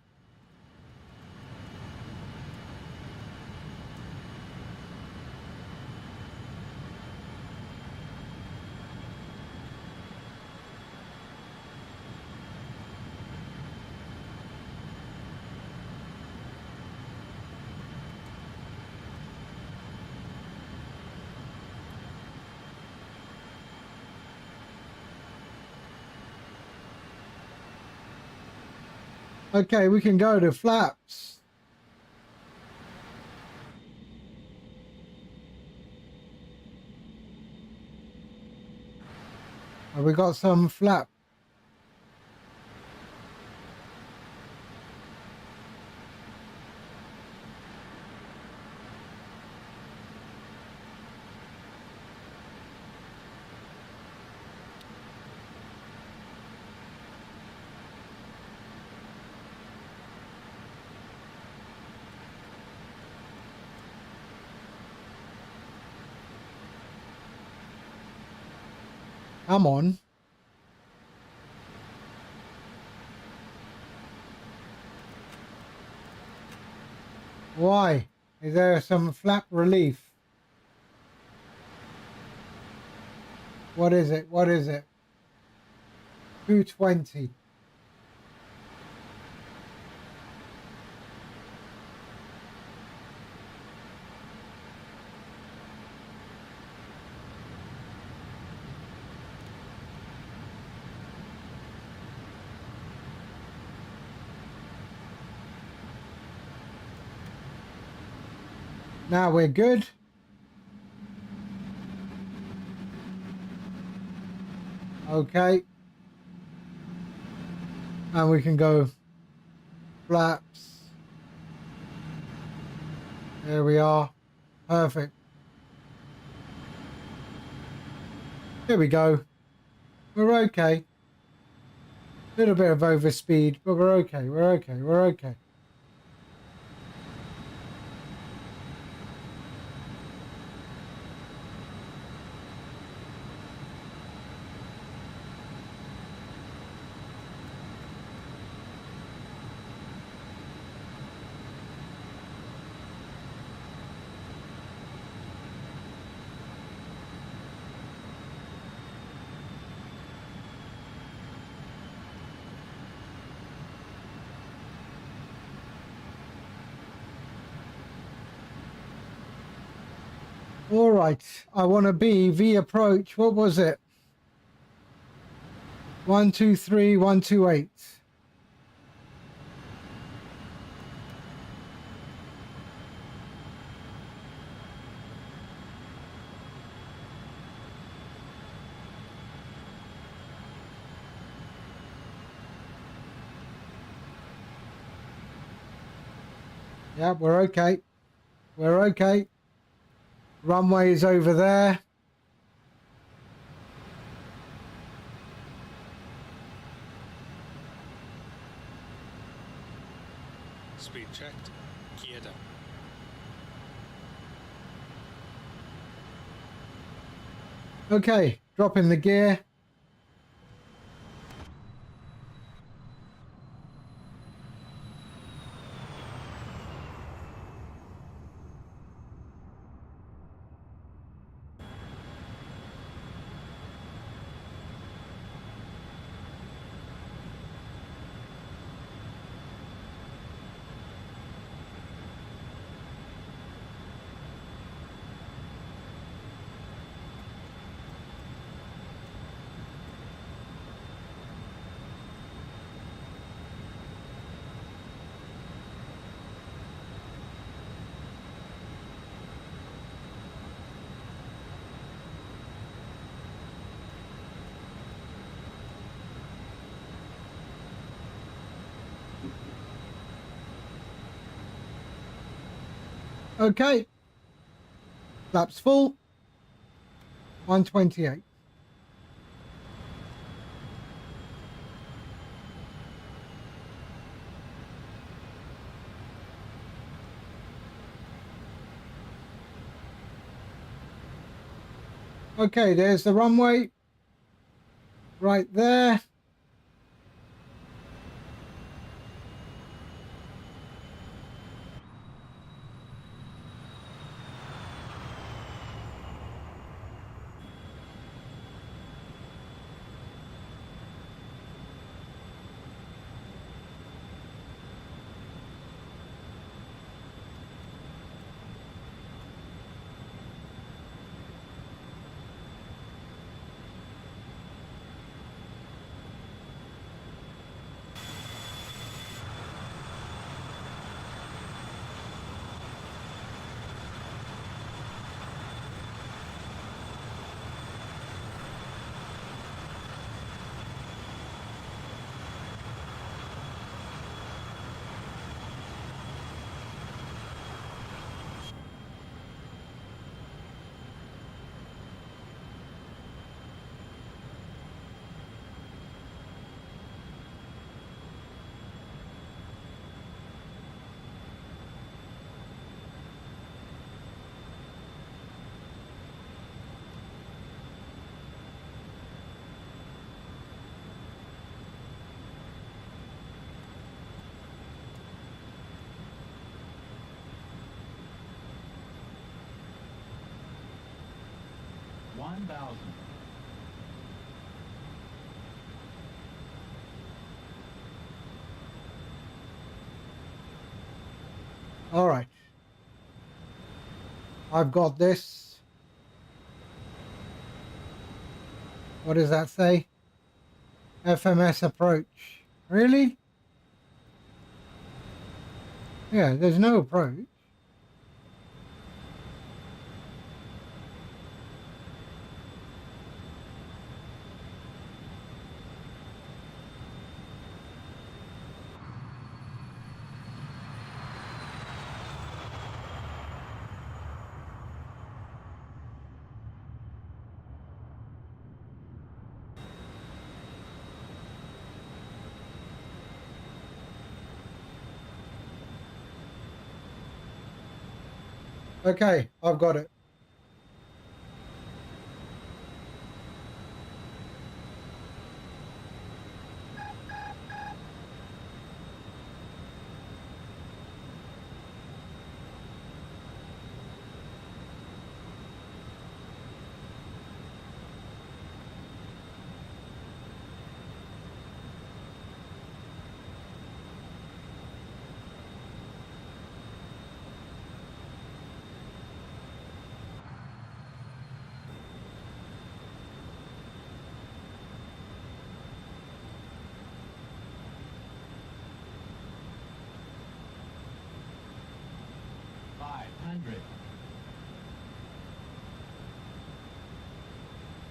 Speaker 2: Okay, we can go to flaps. We got some flap. Come on. Why? Is there some flap relief? What is it? What is it? 220. Now we're good. Okay. And we can go flaps. There we are. Perfect. There we go. We're okay. Little bit of overspeed, but we're okay. We're okay. We're okay. All right, I want to be V approach. What was it? 123, 128. Yeah, we're okay. We're okay. Runway is over there.
Speaker 5: Speed checked. Gear down.
Speaker 2: Okay, dropping the gear. Okay. Flaps full. 128. Okay, there's the runway. Right there. All right. I've got this. What does that say? FMS approach. Really? Yeah, there's no approach. Okay, I've got it.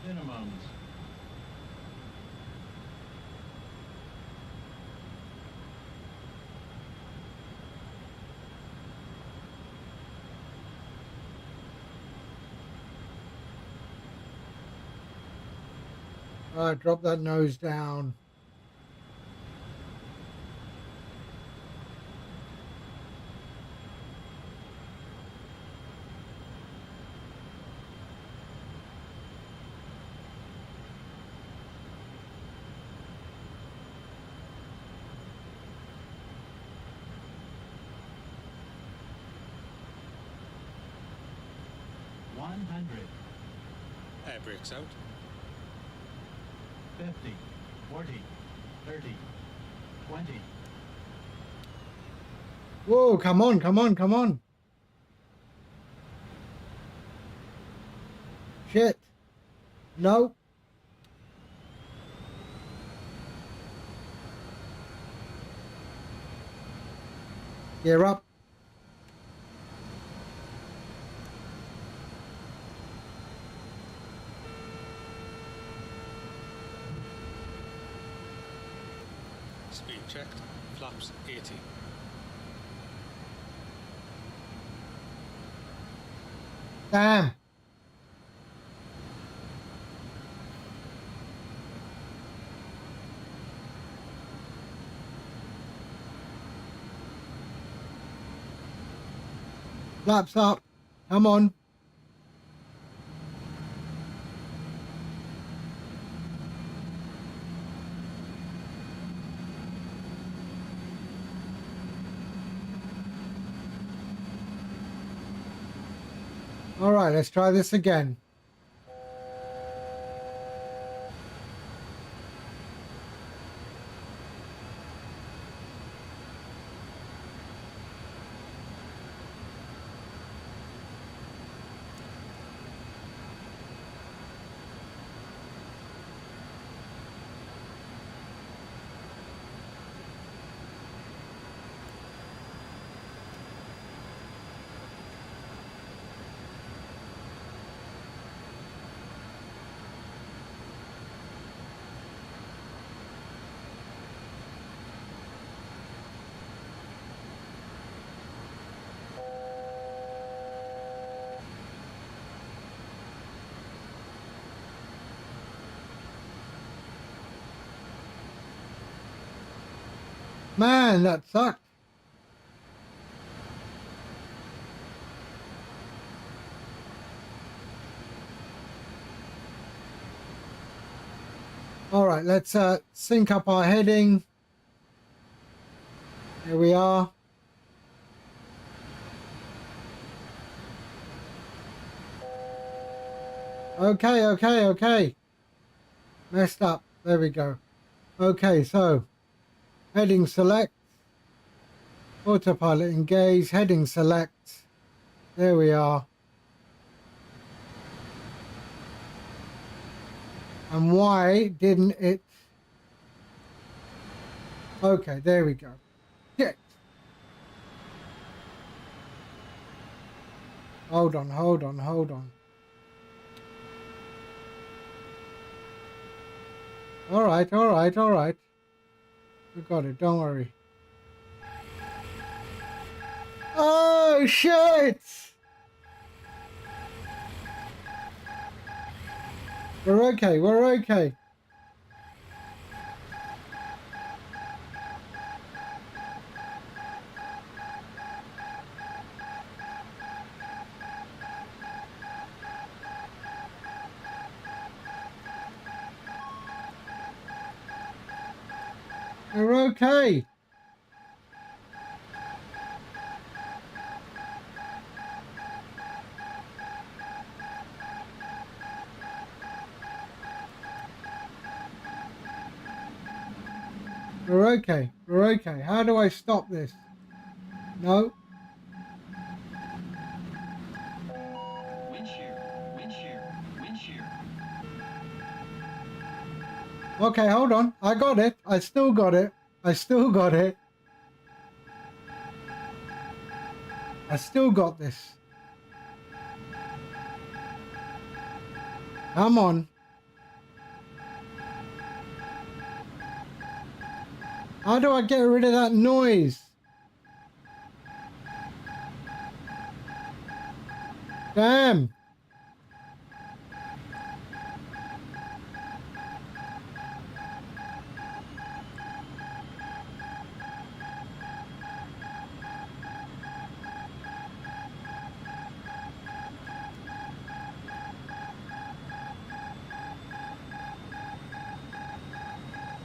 Speaker 8: Minimums.
Speaker 2: All right, drop that nose down.
Speaker 5: Air brakes out.
Speaker 8: 50, 40, 30, 20.
Speaker 2: Whoa, come on, come on, come on. Shit. No. Gear up.
Speaker 5: Speed checked. Flaps 80.
Speaker 2: Damn. Flaps up. Come on. All right, let's try this again. Man, that sucked. All right, let's sync up our heading. Here we are. Okay, okay, okay. Messed up. There we go. Okay, so heading select. Autopilot engage. Heading select. There we are. And why didn't it? Okay, there we go. Shit. Hold on, hold on, hold on. All right, all right, all right. We got it, don't worry. Oh, shit! We're okay, we're okay. We're okay. We're okay. We're okay. How do I stop this? No.
Speaker 8: Wind shear, wind shear, wind shear.
Speaker 2: Okay, hold on. I got it. I still got it. I still got it. I still got this. Come on. How do I get rid of that noise? Damn.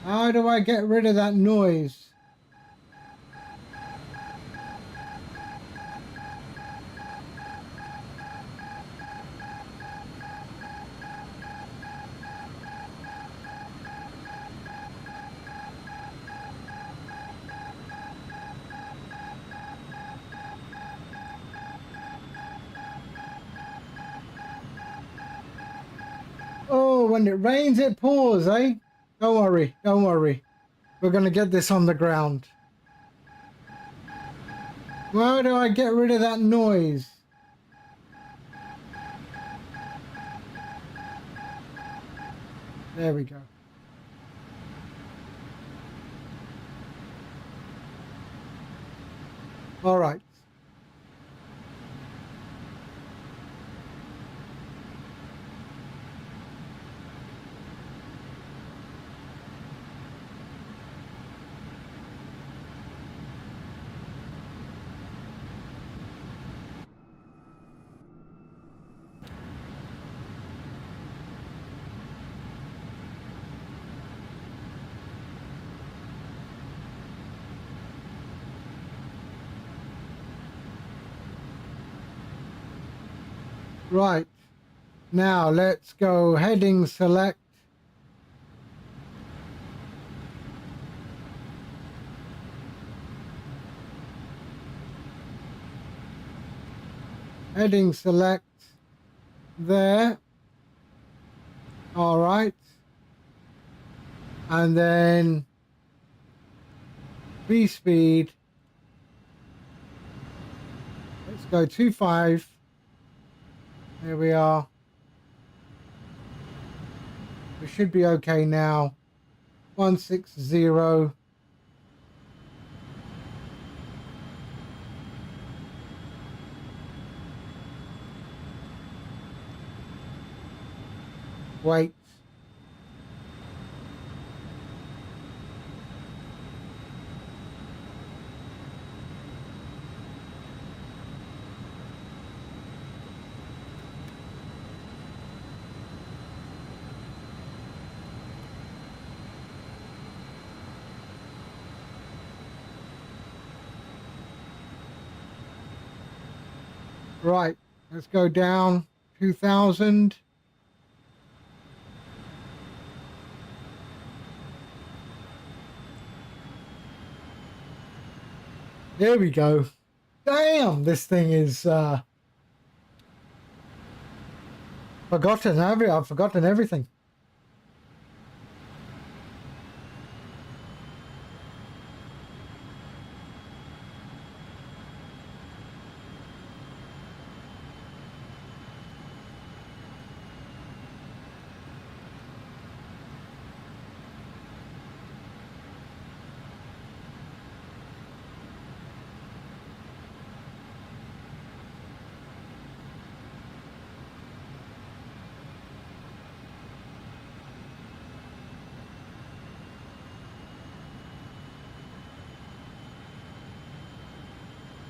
Speaker 2: How do I get rid of that noise? Oh, when it rains, it pours, eh? Don't worry. Don't worry. We're going to get this on the ground. How do I get rid of that noise? There we go. All right. Right. Now let's go heading select. Heading select there. All right. And then V-speed. Let's go 2.5. There we are. We should be okay now. 160. Wait. Right, let's go down 2000. There we go. Damn, this thing is forgotten. I've forgotten everything.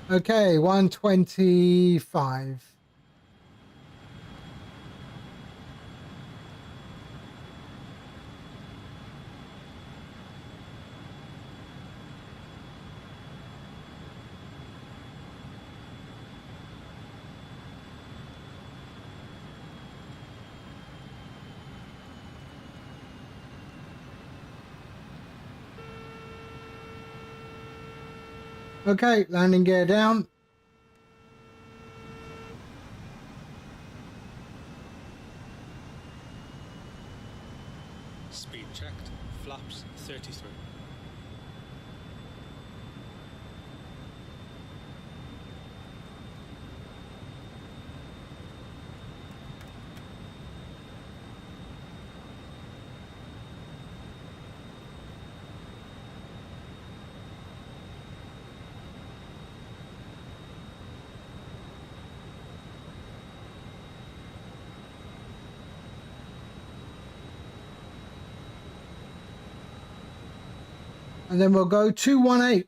Speaker 2: Okay, 125. Okay, landing gear down.
Speaker 5: Speed checked. Flaps 33.
Speaker 2: And then we'll go 218.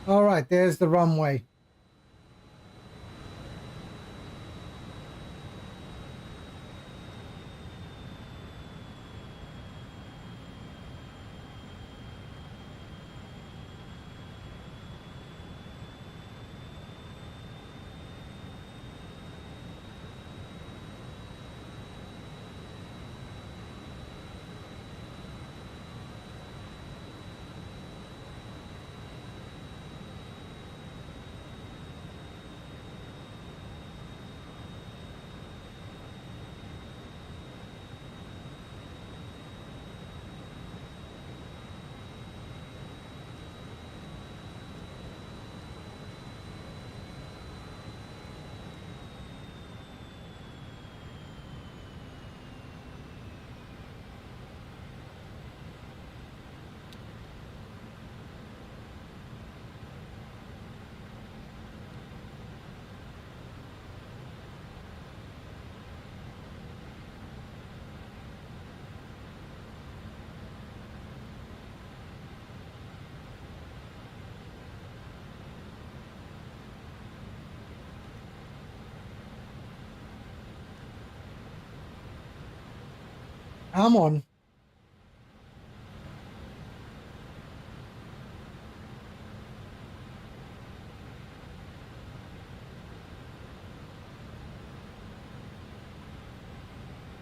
Speaker 2: All right, there's the runway. Come on.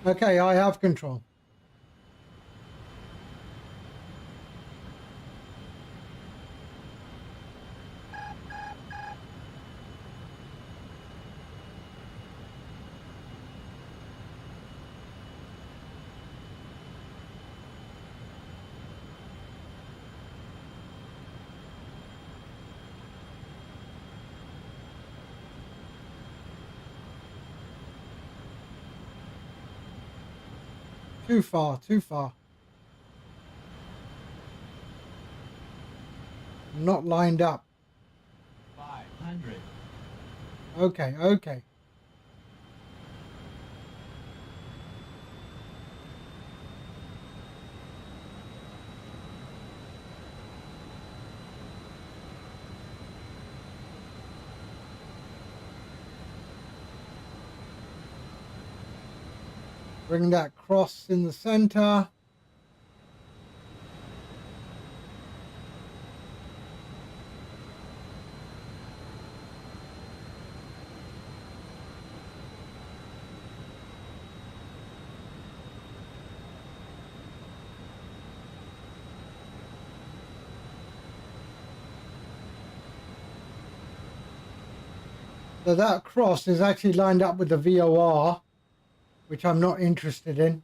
Speaker 2: Okay, I have control. Too far, too far. Not lined up.
Speaker 8: 500.
Speaker 2: Okay, okay. Bring that cross in the center. So that cross is actually lined up with the VOR, which I'm not interested in.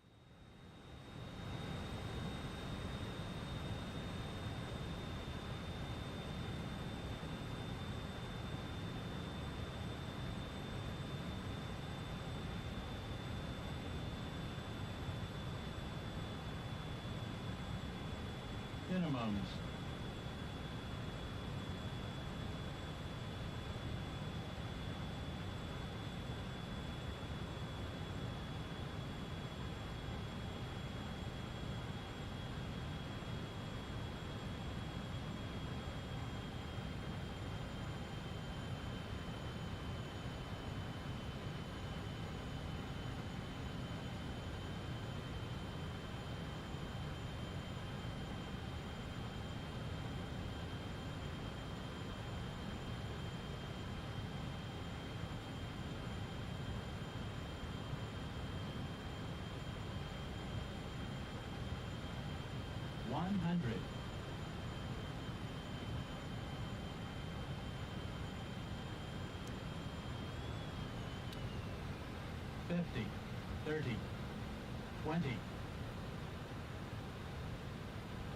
Speaker 8: Minimums. 100. 50, 30, 20,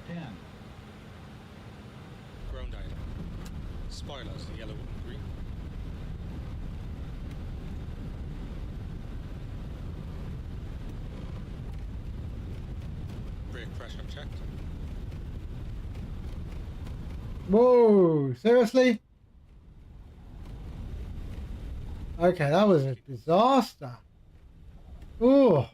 Speaker 8: 10.
Speaker 5: Ground item. Spoilers, the yellow and green. Brake pressure checked.
Speaker 2: Whoa, seriously? Okay, that was a disaster. Oh.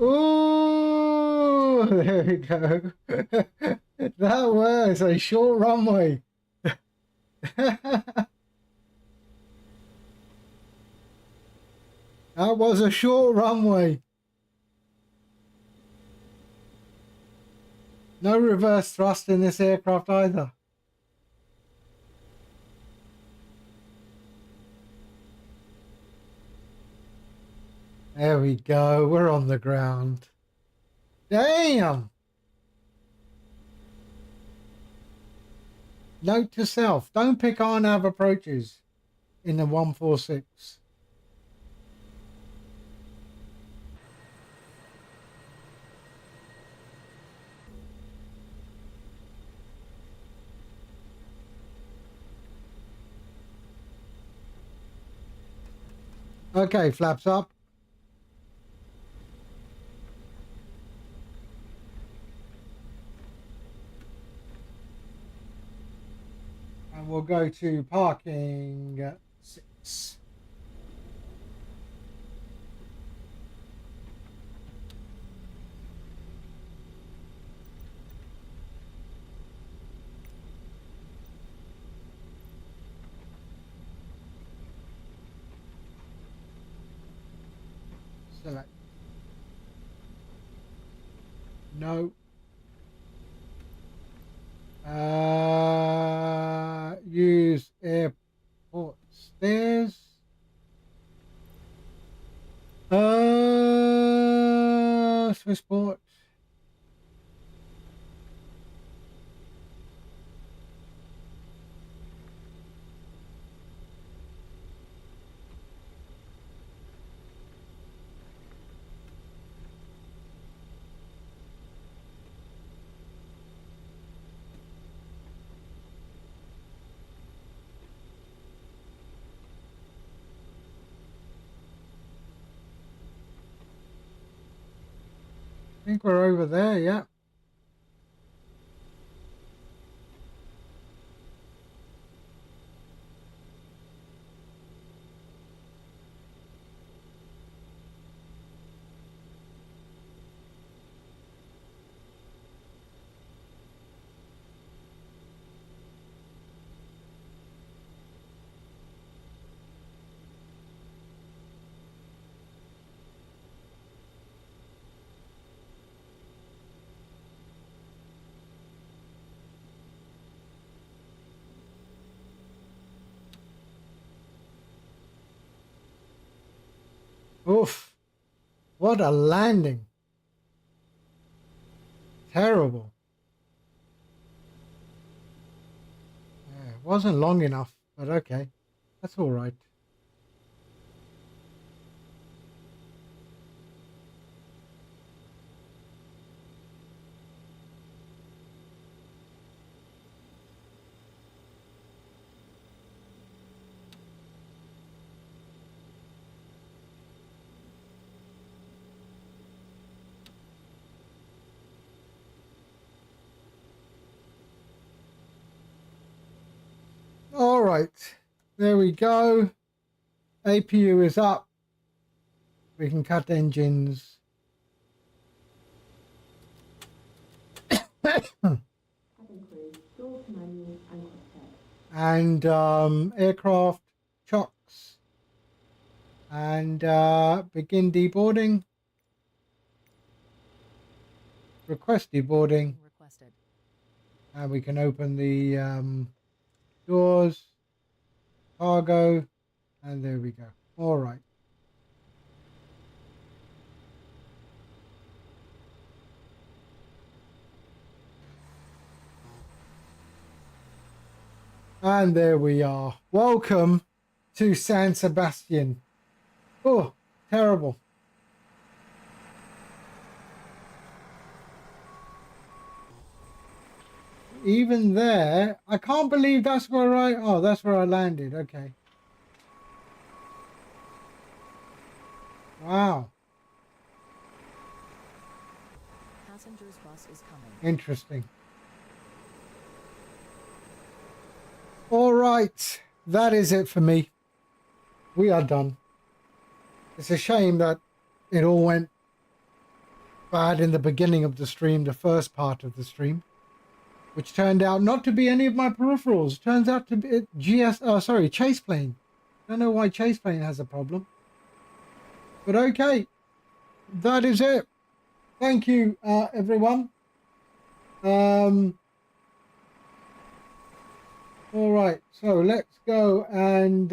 Speaker 2: Oh, there we go. That was a short runway. That was a short runway. No reverse thrust in this aircraft either. There we go. We're on the ground. Damn. Note to self, don't pick RNAV approaches in the 146. Okay, flaps up. And we'll go to parking 6. Select. No. Use airport stairs. Swissport. I think we're over there, yeah. Oof. What a landing. Terrible. Yeah, it wasn't long enough, but okay. That's all right. All right. There we go. APU is up. We can cut engines. And aircraft chocks. And begin deboarding. Request deboarding.
Speaker 9: Requested.
Speaker 2: And we can open the doors, cargo, and there we go. All right. And there we are. Welcome to San Sebastian. Oh, terrible. Even there, I can't believe that's where that's where I landed. Okay. Wow.
Speaker 9: Passengers bus is coming.
Speaker 2: Interesting. All right. That is it for me. We are done. It's a shame that it all went bad in the beginning of the stream, the first part of the stream, which turned out not to be any of my peripherals. Turns out to be Chase Plane. Don't know why Chase Plane has a problem. But okay, that is it. Thank you, everyone. All right, so let's go and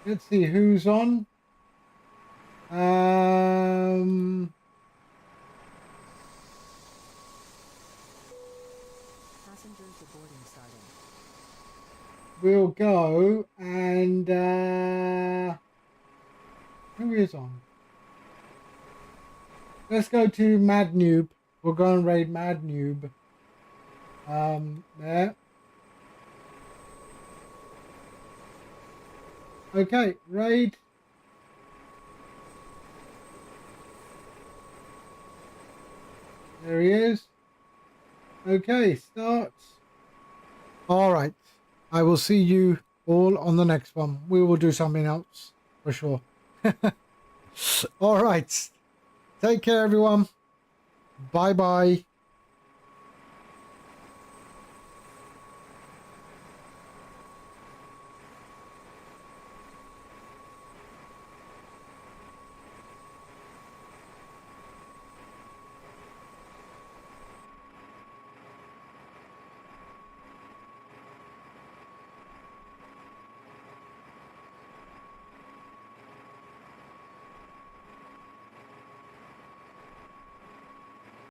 Speaker 2: let's see who's on.
Speaker 9: Passengers boarding starting.
Speaker 2: We'll go and who is on? Let's go to Mad Noob. We'll go and raid Mad Noob. There. Okay, raid. There he is. Okay, starts. All right. I will see you all on the next one. We will do something else for sure. All right. Take care, everyone. Bye-bye.